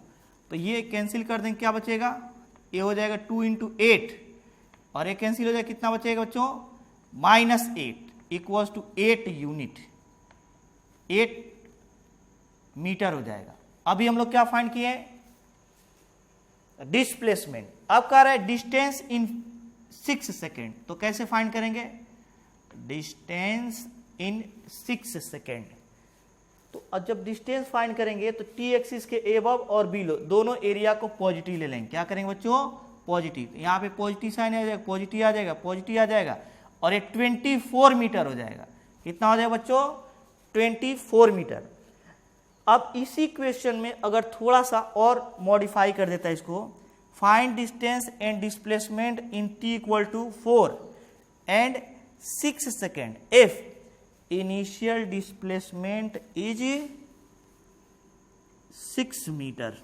तो ये कैंसिल कर देंगे, क्या बचेगा, ये हो जाएगा 2 इंटू 8 और ये कैंसिल हो जाएगा, कितना बचेगा बच्चों -8 इक्वल्स टू 8 यूनिट, 8 मीटर हो जाएगा। अभी हम लोग क्या फाइंड किए, डिस्प्लेसमेंट। अब कह रहा है डिस्टेंस इन 6 सेकेंड, तो कैसे फाइंड करेंगे, डिस्टेंस इन 6 सेकेंड। तो जब डिस्टेंस फाइंड करेंगे तो टी एक्सिस के एबव और बिलो दोनों एरिया को पॉजिटिव ले लेंगे, क्या करेंगे बच्चों पॉजिटिव, यहाँ पे पॉजिटिव साइन आ जाएगा, पॉजिटिव आ जाएगा, पॉजिटिव आ जाएगा और ये 24 मीटर हो जाएगा, कितना हो जाएगा बच्चों 24 मीटर। अब इसी क्वेश्चन में अगर थोड़ा सा और मॉडिफाई कर देता है इसको, find distance and displacement in t equal to 4 and 6 second if initial displacement is 6 metre,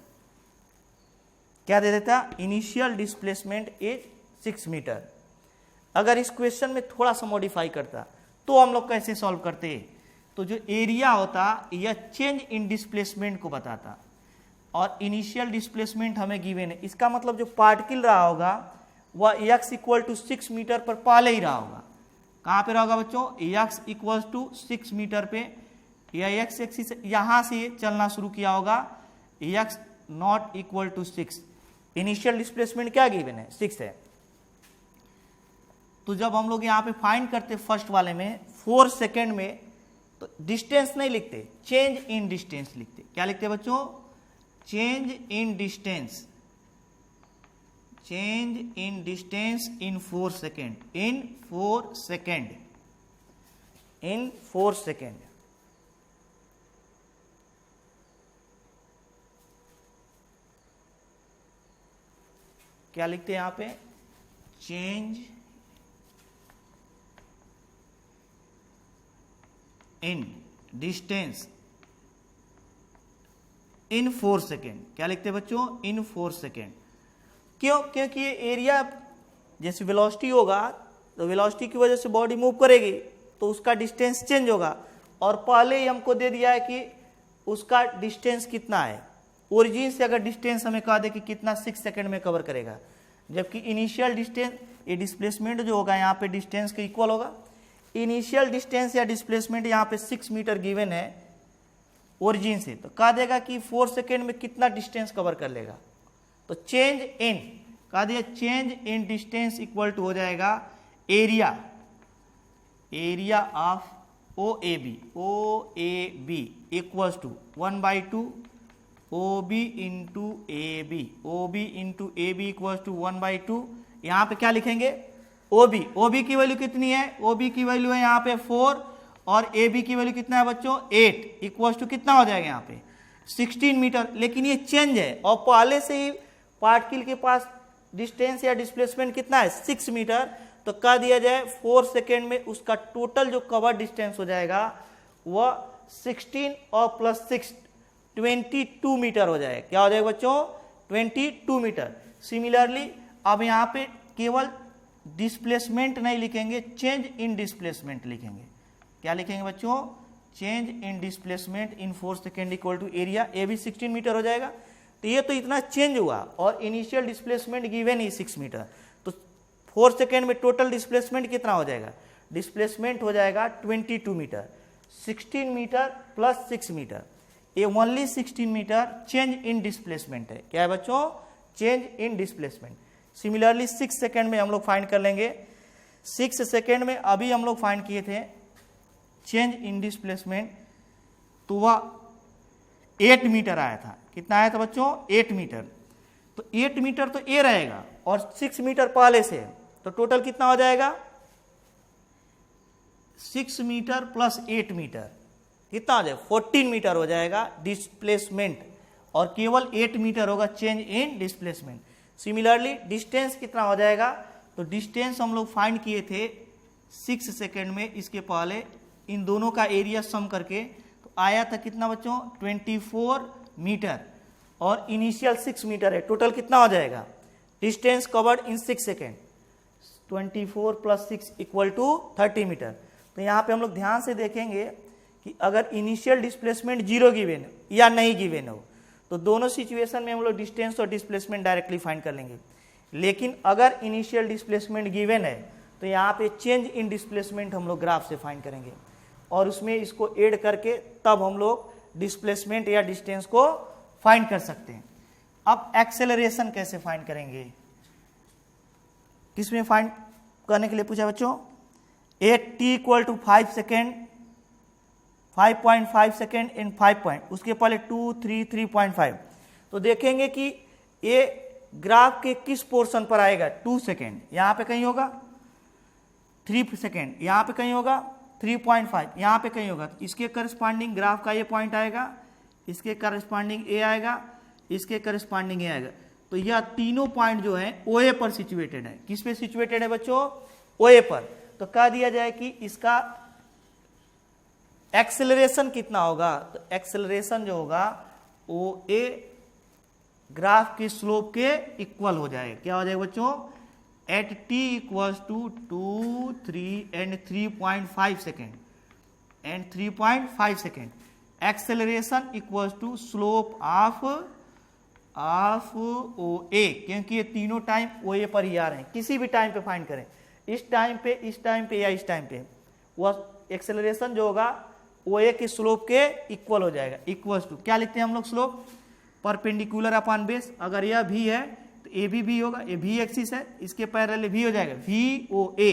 क्या दे देता, इनिशियल डिस्प्लेसमेंट इज 6 मीटर। अगर इस क्वेश्चन में थोड़ा सा मॉडिफाई करता तो हम लोग कैसे सॉल्व करते, तो जो एरिया होता यह चेंज इन डिस्प्लेसमेंट को बताता और इनिशियल डिस्प्लेसमेंट हमें गिवन है, इसका मतलब जो पार्टिकल रहा होगा वह x इक्वल टू 6 मीटर पर पहले ही रहा होगा। कहाँ पे रहेगा बच्चों, x इक्वल टू 6 मीटर पे, या x एक्सिस यहाँ से चलना शुरू किया होगा, x not equal to 6, initial displacement क्या गिवन है 6 है। तो जब हम लोग यहाँ पे फाइंड करते फर्स्ट वाले में 4 सेकेंड में, तो डिस्टेंस नहीं लिखते, चेंज इन डिस्टेंस लिखते, क्या लिखते बच्चों, change in distance, change in distance in 4 second, in 4 second, in 4 second. क्या लिखते हैं यहां पे, change in distance in 4 second, क्या लिखते हैं बच्चों इन 4 सेकेंड। क्यों, क्योंकि ये एरिया जैसे वेलोसिटी होगा तो वेलोसिटी की वजह से बॉडी मूव करेगी तो उसका डिस्टेंस चेंज होगा, और पहले ही हमको दे दिया है कि उसका डिस्टेंस कितना है, ओरिजिन से अगर डिस्टेंस हमें कहा दे कि कितना 6 सेकेंड में कवर करेगा, जबकि इनिशियल डिस्टेंस ये डिस्प्लेसमेंट जो होगा यहाँ पे डिस्टेंस के इक्वल होगा। इनिशियल डिस्टेंस या डिस्प्लेसमेंट यहाँ पे 6 मीटर गिवन है ओरिजिन से, तो कहा देगा कि 4 सेकेंड में कितना डिस्टेंस कवर कर लेगा, तो चेंज इन कहा दिया, change in distance equal to हो जाएगा area, area of O A B equals to 1/2 O B into A B equals to 1/2। यहाँ पे क्या लिखेंगे, ओ बी की वैल्यू कितनी है, ओ बी की वैल्यू है यहाँ पे 4 और ए बी की वैल्यू कितना है बच्चों 8 इक्वल्स टू कितना हो जाएगा यहाँ पे 16 मीटर। लेकिन ये चेंज है और पहले से ही पार्टिकल के पास डिस्टेंस या डिस्प्लेसमेंट कितना है 6 मीटर, तो कह दिया जाए 4 सेकेंड में उसका टोटल जो कवर डिस्टेंस हो जाएगा वह 16 और प्लस 6 22 मीटर हो जाएगा। क्या हो जाएगा बच्चों 22 मीटर। सिमिलरली अब यहाँ पे केवल डिस्प्लेसमेंट नहीं लिखेंगे, चेंज इन डिस्प्लेसमेंट लिखेंगे। क्या लिखेंगे बच्चों, change in displacement in 4 second equal to area, A भी 16 मीटर हो जाएगा। तो ये तो इतना चेंज हुआ और इनिशियल डिस्प्लेसमेंट गिवन ही 6 मीटर, तो 4 सेकेंड में टोटल डिस्प्लेसमेंट कितना हो जाएगा, डिस्प्लेसमेंट हो जाएगा 22 मीटर। 16 मीटर प्लस 6 मीटर, ये only 16 metre change in displacement है। क्या है बच्चों, change in displacement. Similarly 6 second में हम लोग फाइंड कर लेंगे। 6 सेकेंड में अभी हम लोग फाइंड किए थे चेंज इन डिस्प्लेसमेंट तो वह 8 मीटर आया था। कितना आया था बच्चों? 8 मीटर। तो 8 मीटर तो ए रहेगा और 6 मीटर पहले से, तो टोटल कितना हो जाएगा? 6 मीटर प्लस 8 मीटर कितना हो जाएगा? 14 मीटर हो जाएगा डिस्प्लेसमेंट, और केवल 8 मीटर होगा change in displacement. Similarly distance कितना हो जाएगा? तो डिस्टेंस हम लोग फाइंड किए थे 6 सेकेंड में, इसके पहले इन दोनों का एरिया सम करके तो आया था कितना बच्चों? 24 मीटर, और इनिशियल 6 मीटर है। टोटल कितना हो जाएगा? Distance covered in 6 second, 24 plus 6 equal to 30 metre. तो यहाँ पे हम लोग ध्यान से देखेंगे कि अगर इनिशियल डिस्प्लेसमेंट 0 गिवन या नहीं गिवन हो तो दोनों सिचुएशन में हम लोग डिस्टेंस और डिस्प्लेसमेंट डायरेक्टली फाइंड कर लेंगे। लेकिन अगर इनिशियल डिस्प्लेसमेंट गिवन है तो यहाँ पे चेंज इन डिस्प्लेसमेंट हम लोग ग्राफ से फाइंड करेंगे, और उसमें इसको ऐड करके तब हम लोग डिस्प्लेसमेंट या डिस्टेंस को फाइंड कर सकते हैं। अब एक्सेलरेशन कैसे फाइंड करेंगे? किसमें फाइंड करने के लिए पूछा बच्चों? At t equal to 5 second, 5.5 second in 5 point, उसके पहले 2, 3, 3.5। तो देखेंगे कि ये ग्राफ के किस पोर्शन पर आएगा? 2 सेकेंड यहाँ पे कहीं होगा, 3 सेकेंड यहाँ पे कहीं होगा, 3.5 यहाँ पे कहीं होगा। तो इसके करस्पॉन्डिंग ग्राफ का ये पॉइंट आएगा, इसके करस्पॉन्डिंग ए आएगा, इसके करस्पॉन्डिंग ए आएगा। तो यह तीनों पॉइंट जो है ओए पर सिचुएटेड है। किस पे सिचुएटेड है बच्चों? ओए पर। तो कह दिया जाए कि इसका एक्सेलरेशन कितना होगा? तो एक्सेलरेशन जो होगा ओ ए ग्राफ के स्लोप के इक्वल हो जाएगा। क्या हो जाएगा बच्चों? At T equals to 2, 3 and 3.5 second and 3.5 second, acceleration equals to slope of O A, क्योंकि ये तीनों टाइम ओ ए पर ही आ रहे हैं। किसी भी टाइम पे फाइंड करें, इस टाइम पे, इस टाइम पे या इस टाइम पे, वह एक्सेलरेशन जो होगा ओ ए के स्लोप के इक्वल हो जाएगा। इक्वल्स टू क्या लिखते हैं हम लोग? Slope perpendicular upon base. अगर यह भी है तो ए भी होगा, ये भी एक्सिस है, इसके पैरेलल भी हो जाएगा v O A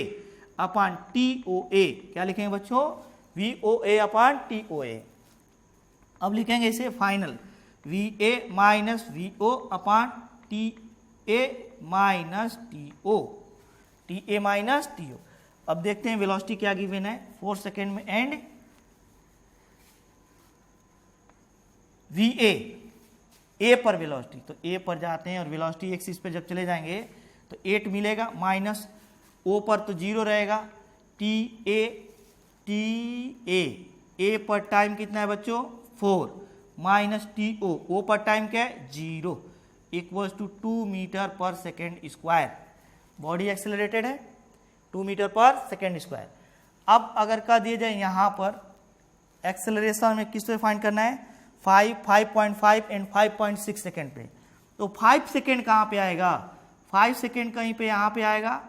upon t O A. क्या लिखेंगे बच्चों? V O A upon t O A. अब लिखेंगे इसे final, v A minus we O upon t A minus t O, t A minus t O. अब देखते हैं velocity क्या गिवन है 4 सेकेंड में, एंड वी ए पर वेलोसिटी। तो ए पर जाते हैं और वेलोसिटी एक्सिस पे जब चले जाएंगे तो 8 मिलेगा, माइनस ओ पर तो 0 रहेगा, टी ए पर टाइम कितना है बच्चों? 4 माइनस टी ओ पर टाइम क्या है? 0, equals to 2 metre per second square. Body accelerated है 2 मीटर पर सेकेंड स्क्वायर। अब अगर कह दिया जाए यहाँ पर एक्सेलरेशन में किस पे फाइंड करना है? 5, 5.5 एंड 5.6 सेकेंड पे। तो 5 सेकेंड कहाँ पे आएगा? 5 सेकेंड कहीं पे यहाँ पे आएगा,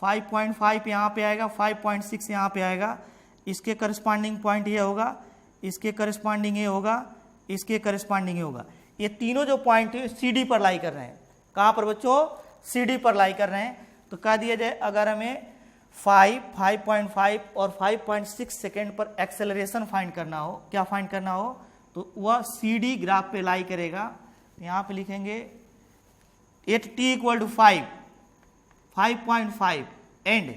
5.5 यहाँ पे आएगा, 5.6 यहाँ पे आएगा। इसके करस्पॉन्डिंग पॉइंट ये होगा, इसके करस्पॉन्डिंग ये होगा, इसके करस्पॉन्डिंग ये होगा। ये तीनों जो पॉइंट है CD पर लाई कर रहे हैं। कहाँ पर बच्चों? CD पर लाई कर रहे हैं। तो कह दिया जाए अगर हमें 5, 5.5 और 5.6 सेकेंड पर एक्सेलरेशन फाइंड करना हो, क्या फाइंड करना हो, तो वह CD ग्राफ पे लाई करेगा। यहाँ पे लिखेंगे at t equal to 5, 5.5 and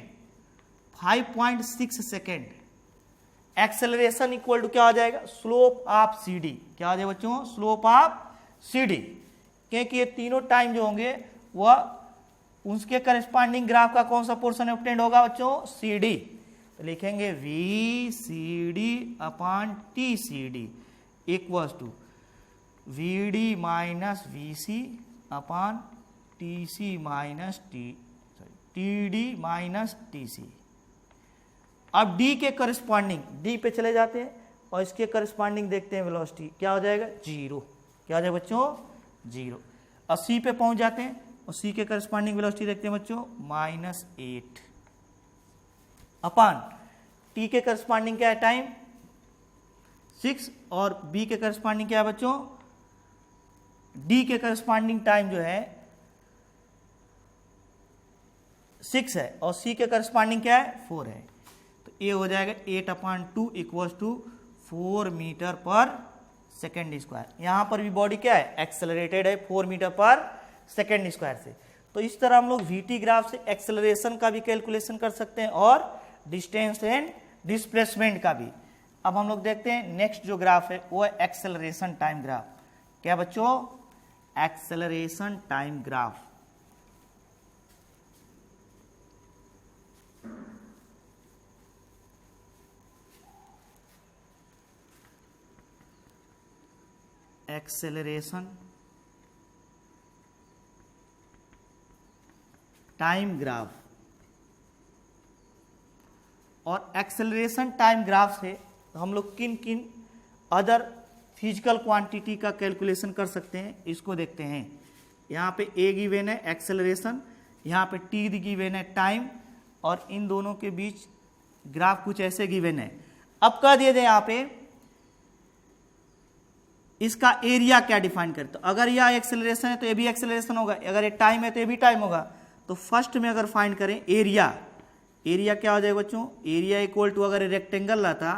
5.6 second, acceleration equal to क्या हो जाएगा? Slope of CD। क्या हो जाएगा बच्चों? Slope of CD। क्योंकि ये तीनों टाइम जो होंगे वह उसके करस्पॉन्डिंग ग्राफ का कौन सा पोर्शन ऑब्टेंड होगा बच्चों? CD। तो लिखेंगे v C D upon t C D equals to v D minus v C upon t C minus t D minus t C. अब डी के करस्पॉन्डिंग, डी पे चले जाते हैं और इसके करस्पॉन्डिंग देखते हैं वेलोसिटी। क्या हो जाएगा? 0। क्या हो जाएगा बच्चों? 0। और सी पे पहुंच जाते हैं और सी के करस्पॉन्डिंग वेलोसिटी देखते हैं बच्चों, -8 अपॉन टी के करस्पॉन्डिंग क्या है? टाइम 6, और बी के करस्पॉन्डिंग क्या है बच्चों? डी के करस्पॉन्डिंग टाइम जो है 6 है और सी के करस्पॉन्डिंग क्या है? 4 है। तो ये हो जाएगा 8/2 equals to 4 metre per second square. यहां पर भी बॉडी क्या है, एक्सेलरेटेड है 4 मीटर पर सेकेंड स्क्वायर से। तो इस तरह हम लोग वीटी ग्राफ से एक्सेलरेशन का भी कैलकुलेशन कर सकते हैं और डिस्टेंस एंड डिस्प्लेसमेंट का भी। अब हम लोग देखते हैं नेक्स्ट जो ग्राफ है वो है एक्सेलरेशन टाइम ग्राफ। क्या बच्चों, acceleration time graph. Acceleration time graph. और एक्सेलरेशन टाइम ग्राफ से हम लोग किन किन अदर फिजिकल क्वांटिटी का कैलकुलेशन कर सकते हैं इसको देखते हैं। यहाँ पे ए गिवन है एक्सेलरेशन, यहाँ पे टी गिवन है टाइम, और इन दोनों के बीच ग्राफ कुछ ऐसे गिवन है। अब कह दिए थे यहाँ पे इसका एरिया क्या डिफाइन करते, तो अगर यह एक्सेलरेशन है तो ये भी एक्सेलरेशन होगा, अगर ये टाइम है तो ये भी टाइम होगा। तो फर्स्ट में अगर फाइंड करें एरिया, एरिया क्या हो जाएगा बच्चों, एरिया इक्वल टू अगर रेक्टेंगल रहता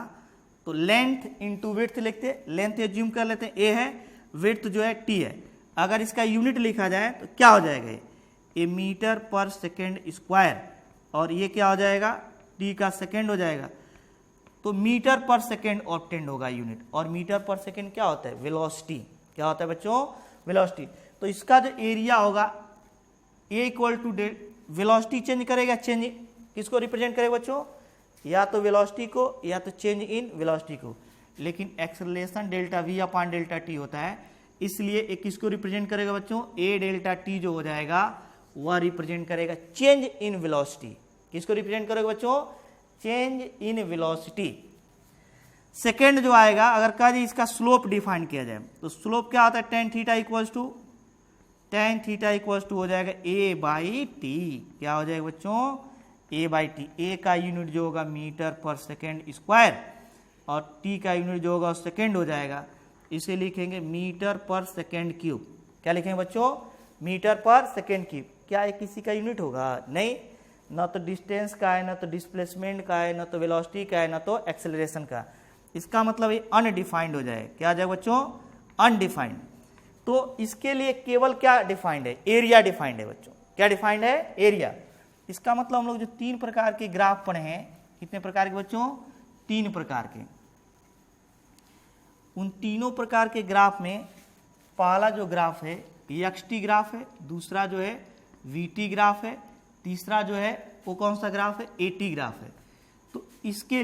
तो लेंथ इंटू विड्थ लिखते, लेंथ एज्यूम कर लेते हैं ए है, विड्थ जो है टी है। अगर इसका यूनिट लिखा जाए तो क्या हो जाएगा, ये मीटर पर सेकेंड स्क्वायर, और ये क्या हो जाएगा, टी का सेकेंड हो जाएगा। तो मीटर पर सेकेंड ऑब्टेंड होगा यूनिट, और मीटर पर सेकेंड क्या होता है, वेलोसिटी। क्या होता है बच्चों, वेलोसिटी। तो इसका जो एरिया होगा ए इक्वल टू वेलोसिटी चेंज करेगा, चेंज किसको रिप्रेजेंट करेगा बच्चों, या तो वेलोसिटी को या तो चेंज इन वेलोसिटी को। लेकिन acceleration delta we upon delta T होता है, इसलिए एक किसको रिप्रेजेंट करेगा बच्चों, ए डेल्टा टी जो हो जाएगा वह रिप्रेजेंट करेगा चेंज इन वेलोसिटी। किसको रिप्रेजेंट करेगा बच्चों, चेंज इन वेलोसिटी। सेकेंड जो आएगा, अगर कह दी इसका स्लोप डिफाइन किया जाए तो स्लोप क्या होता है, tan theta equals to, tan theta equals to हो जाएगा ए बाई टी। क्या हो जाएगा बच्चों, ए बाई टी। ए का यूनिट जो होगा मीटर पर सेकेंड स्क्वायर, और टी का यूनिट जो होगा सेकेंड हो जाएगा। इसे लिखेंगे मीटर पर सेकेंड क्यूब। क्या लिखेंगे बच्चों, मीटर पर सेकेंड क्यूब। क्या ये किसी का यूनिट होगा, नहीं, न तो डिस्टेंस का है, न तो डिस्प्लेसमेंट का है, न तो वेलोसिटी का है, न तो एक्सेलरेशन का। इसका मतलब ये अनडिफाइंड हो जाए। क्या आ जाएगा बच्चों, अनडिफाइंड। तो इसके लिए केवल क्या डिफाइंड है, एरिया डिफाइंड है बच्चों। क्या डिफाइंड है, एरिया। इसका मतलब हम लोग जो 3 प्रकार के ग्राफ पढ़े हैं, कितने प्रकार के बच्चों, 3 प्रकार के। उन तीनों प्रकार के ग्राफ में पहला जो ग्राफ है एक्सटी ग्राफ है, दूसरा जो है वीटी ग्राफ है, तीसरा जो है वो कौन सा ग्राफ है, एटी ग्राफ है। तो इसके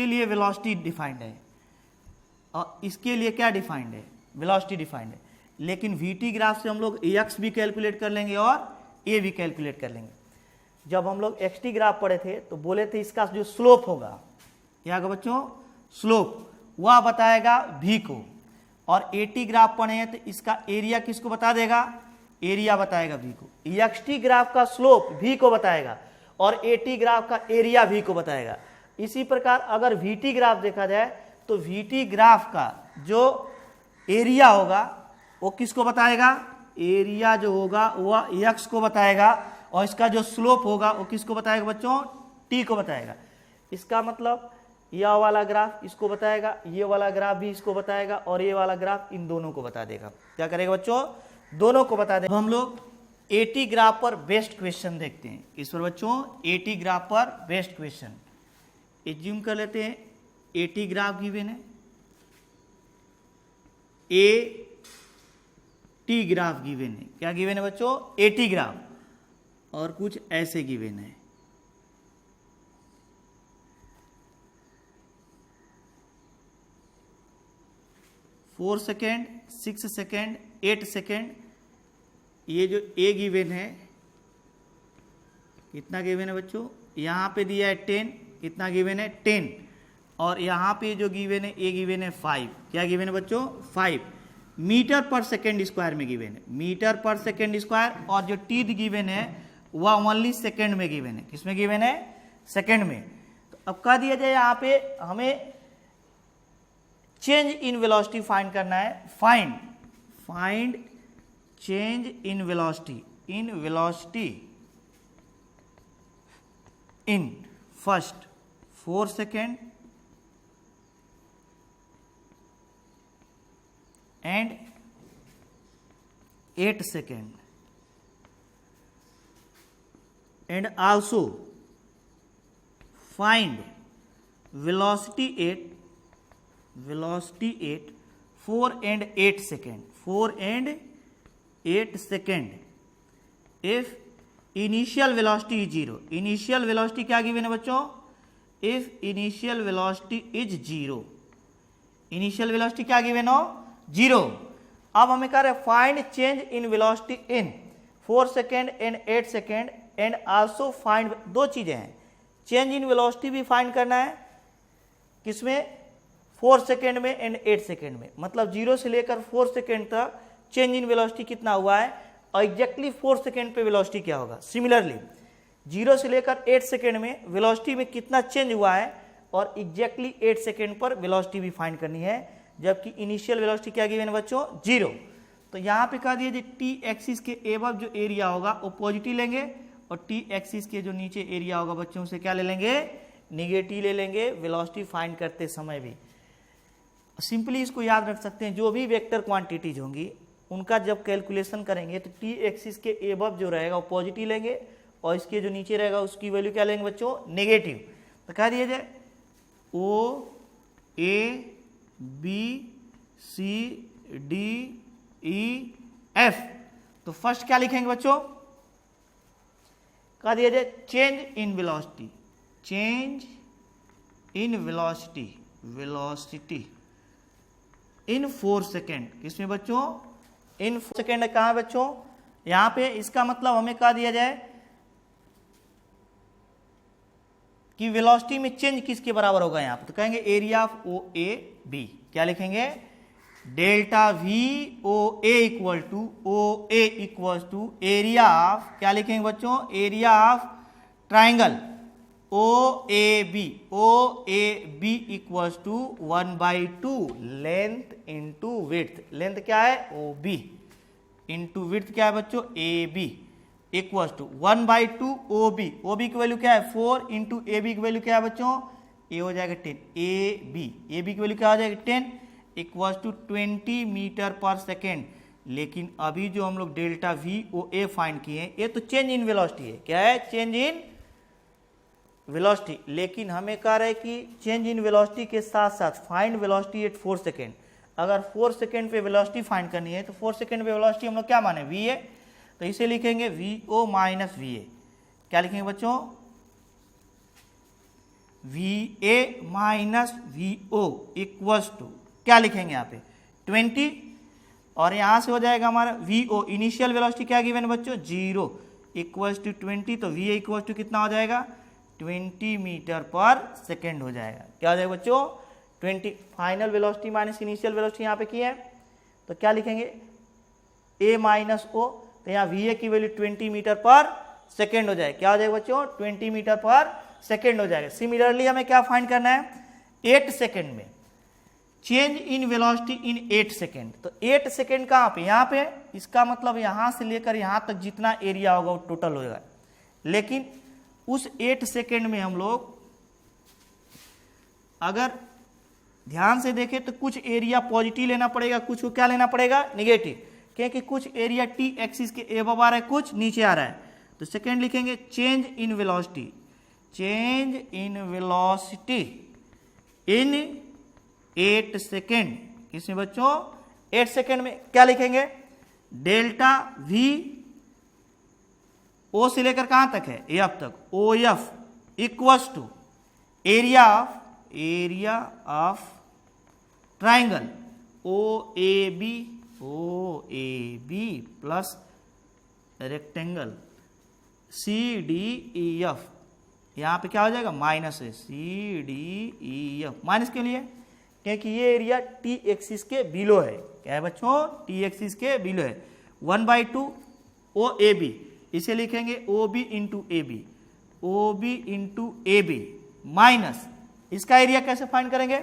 लिए वेलोसिटी डिफाइंड है, और इसके लिए क्या डिफाइंड है, वेलोसिटी डिफाइंड है। लेकिन वीटी ग्राफ से हम लोग एक्स भी कैलकुलेट कर लेंगे और ए भी कैलकुलेट कर लेंगे। जब हम लोग एक्सटी ग्राफ पढ़े थे तो बोले थे इसका जो स्लोप होगा, क्या होगा बच्चों, स्लोप, वह बताएगा भी को। और एटी ग्राफ पढ़े हैं तो इसका एरिया किसको बता देगा, एरिया बताएगा भी को। एक्सटी ग्राफ का स्लोप भी को बताएगा और एटी ग्राफ का एरिया भी को बताएगा। इसी प्रकार अगर वीटी ग्राफ देखा जाए तो वीटी ग्राफ का जो एरिया होगा वो किसको बताएगा, एरिया जो होगा वह एक्स को बताएगा, और इसका जो स्लोप होगा वो किसको बताएगा बच्चों, टी को बताएगा। इसका मतलब यह वाला ग्राफ इसको बताएगा, ये वाला ग्राफ भी इसको बताएगा, और ये वाला ग्राफ इन दोनों को बता देगा। क्या करेगा बच्चों, दोनों को बता देगा। हम लोग एटी ग्राफ पर बेस्ट क्वेश्चन देखते हैं। इस पर बच्चों एटी ग्राफ पर बेस्ट क्वेश्चन एज्यूम कर लेते हैं। एटी ग्राफ गिवन है, ए टी ग्राफ गिवन है। क्या गिवन है बच्चों, एटी ग्राफ, और कुछ ऐसे गिवन है। Four second, 6 second, 8 second. ये जो ए गिवन है, कितना गिवन है बच्चों, यहां पे दिया है 10, कितना गिवन है 10, और यहां पे जो गिवन है ए गिवन है 5। क्या गिवन है बच्चों, 5 मीटर पर सेकेंड स्क्वायर में गिवन है, मीटर पर सेकेंड स्क्वायर। और जो टी गिवन है वह ओनली सेकेंड में गिवन है। किसमें गिवन है, सेकेंड में। तो अब कह दिया जाए यहाँ पे हमें चेंज इन वेलोसिटी फाइंड करना है। Find change in velocity, in first 4 second, and 8 second, and also find velocity at 4 and 8 second, 4 and 8 second if initial velocity is 0. initial velocity क्या गिवन है बच्चों? if initial velocity is 0, initial velocity क्या given हो? 0. अब हमें कह रहे हैं find change in velocity in 4 second and 8 second, and also find, दो चीजें हैं, चेंज इन वेलोसिटी भी फाइंड करना है, किसमें? 4 सेकेंड में एंड 8 सेकेंड में, मतलब 0 से लेकर 4 सेकेंड तक चेंज इन वेलोसिटी कितना हुआ है और एग्जैक्टली 4 सेकेंड पे वेलोसिटी क्या होगा। सिमिलरली 0 से लेकर 8 सेकेंड में वेलोसिटी में कितना चेंज हुआ है और एग्जैक्टली 8 सेकेंड पर वेलोसिटी भी फाइंड करनी है, जबकि इनिशियल वेलोसिटी क्या गिवन है बच्चों? 0। तो यहाँ पे कह दिए टी एक्सिस के एबव जो एरिया होगा वो पॉजिटिव लेंगे और टी एक्सिस के जो नीचे एरिया होगा बच्चों से क्या ले लेंगे? निगेटिव ले लेंगे वेलोसिटी फाइंड करते समय भी। सिंपली इसको याद रख सकते हैं, जो भी वेक्टर क्वांटिटीज होंगी उनका जब कैलकुलेशन करेंगे तो टी एक्सिस के एबव जो रहेगा वो पॉजिटिव लेंगे और इसके जो नीचे रहेगा उसकी वैल्यू क्या लेंगे बच्चों? नेगेटिव। तो कह दिया जाए O A B C D E F, तो फर्स्ट क्या लिखेंगे बच्चों? कह दिया जाए change in velocity, change in velocity, velocity in 4 second, किसमें बच्चों? इन 4 सेकेंड कहां है बच्चों? यहां पे इसका मतलब हमें कह दिया जाए कि वेलोसिटी में चेंज किसके बराबर होगा यहां पर, तो कहेंगे area of O A B, क्या लिखेंगे? Delta we O A equal to area of, क्या लिखेंगे बच्चों? Area of triangle O A B equals to 1/2 length into width, length क्या है? ओ बी इंटू विड्थ क्या है बच्चों? A B equals to 1/2 O B की वैल्यू क्या है? 4 इंटू ए बी की वैल्यू क्या है बच्चों? ए हो जाएगा 10, ए बी की वैल्यू क्या हो जाएगा? 10 equals to 20 metre per second. लेकिन अभी जो हम लोग delta we O A find किए हैं ये तो चेंज इन वेलोसिटी है, क्या है? Change in velocity. लेकिन हमें कह रहे हैं कि चेंज इन वेलोसिटी के साथ साथ फाइंड वेलोसिटी एट 4 सेकेंड। अगर 4 सेकेंड पे वेलोसिटी फाइंड करनी है तो 4 सेकेंड पे वेलोसिटी हम लोग क्या माने? वी ए, तो इसे लिखेंगे v O minus v A, क्या लिखेंगे बच्चों? V A minus we O equals to क्या लिखेंगे यहाँ पे? 20, और यहां से हो जाएगा हमारा वी ओ, इनिशियल वेलोसिटी क्या गिवन है बच्चों? 0 इक्वल्स टू 20, तो वी ए इक्वल्स टू कितना हो जाएगा? 20 मीटर पर सेकेंड हो जाएगा। क्या हो जाएगा बच्चों? 20। Final velocity minus initial velocity यहाँ पे की है, तो क्या लिखेंगे? ए माइनस ओ, तो यहाँ वी ए की वैल्यू 20 मीटर पर सेकेंड हो जाएगा। क्या हो जाएगा बच्चों? 20 मीटर पर सेकेंड हो जाएगा। सिमिलरली हमें क्या फाइंड करना है? 8 सेकेंड में change in velocity in 8 second, तो 8 सेकेंड कहाँ पे? यहाँ पे। इसका मतलब यहां से लेकर यहां तक जितना एरिया होगा वो टोटल होगा। लेकिन उस 8 सेकेंड में हम लोग अगर ध्यान से देखें तो कुछ एरिया पॉजिटिव लेना पड़ेगा, कुछ को क्या लेना पड़ेगा? निगेटिव, क्योंकि कुछ एरिया टी एक्सिस के एबव आ रहा है, कुछ नीचे आ रहा है। तो सेकेंड लिखेंगे change in velocity, change in velocity in 8 second, किसमें बच्चों? 8 सेकेंड में क्या लिखेंगे? डेल्टा वी ओ से लेकर कहां तक है? एफ तक, O F equals to area of triangle O A B plus rectangle C D E F. यहां पे क्या हो जाएगा? माइनस है, C D E F. Minus के लिए क्योंकि ये एरिया टी एक्सिस के बिलो है। क्या है बच्चों? टी एक्सिस के बिलो है। 1/2 ओ ए बी, इसे लिखेंगे O B into A B, O B into A B minus इसका एरिया कैसे फाइंड करेंगे?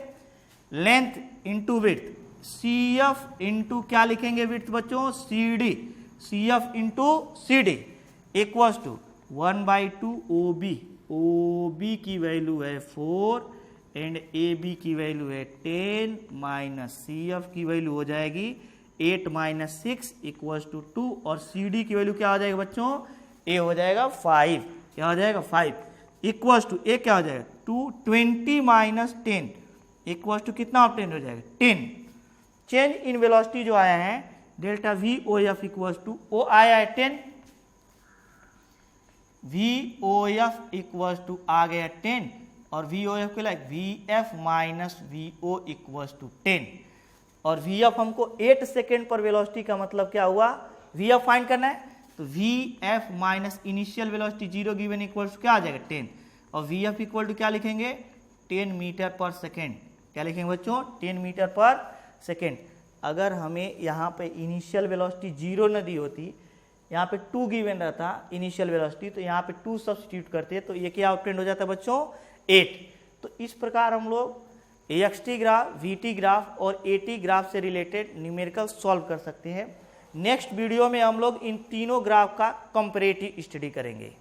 Length into width, C F into क्या लिखेंगे विड्थ बच्चों? C D, C F into C D equals to 1/2 O B, O B की value है 4 and A B की value है 10 माइनस सी एफ की वैल्यू हो जाएगी 8 माइनस 6 इक्वल्स टू 2 और सी डी की वैल्यू क्या हो जाएगा बच्चों, ए हो जाएगा 5, क्या हो जाएगा 5 इक्वल्स टू ए क्या हो जाएगा 220 माइनस 10 इक्वल्स टू कितना ऑब्टेन हो जाएगा 10। चेंज इन वेलोसिटी जो आया है delta we O F equals to O आया है 10, V O F equals to आ गया 10 और वी ओ एफ के like V F minus we O equals to 10 और वी एफ हमको 8 सेकेंड पर वेलोसिटी का मतलब क्या हुआ, वी एफ फाइंड करना है तो v F minus initial velocity 0 given equals to क्या आ जाएगा 10 और वी एफ इक्वल टू क्या लिखेंगे 10 मीटर पर सेकेंड, क्या लिखेंगे बच्चों 10 मीटर पर सेकेंड। अगर हमें यहाँ पे इनिशियल वेलोसिटी 0 न दी होती, यहाँ पे 2 गिवन रहता इनिशियल वेलोसिटी, तो यहाँ पे 2 सब्स्टिट्यूट करते तो ये क्या ऑब्टेन हो जाता है बच्चों 8। तो इस प्रकार हम लोग AXT ग्राफ, VT ग्राफ और AT ग्राफ से रिलेटेड न्यूमेरिकल सॉल्व कर सकते हैं। नेक्स्ट वीडियो में हम लोग इन तीनों ग्राफ का कंपैरेटिव स्टडी करेंगे।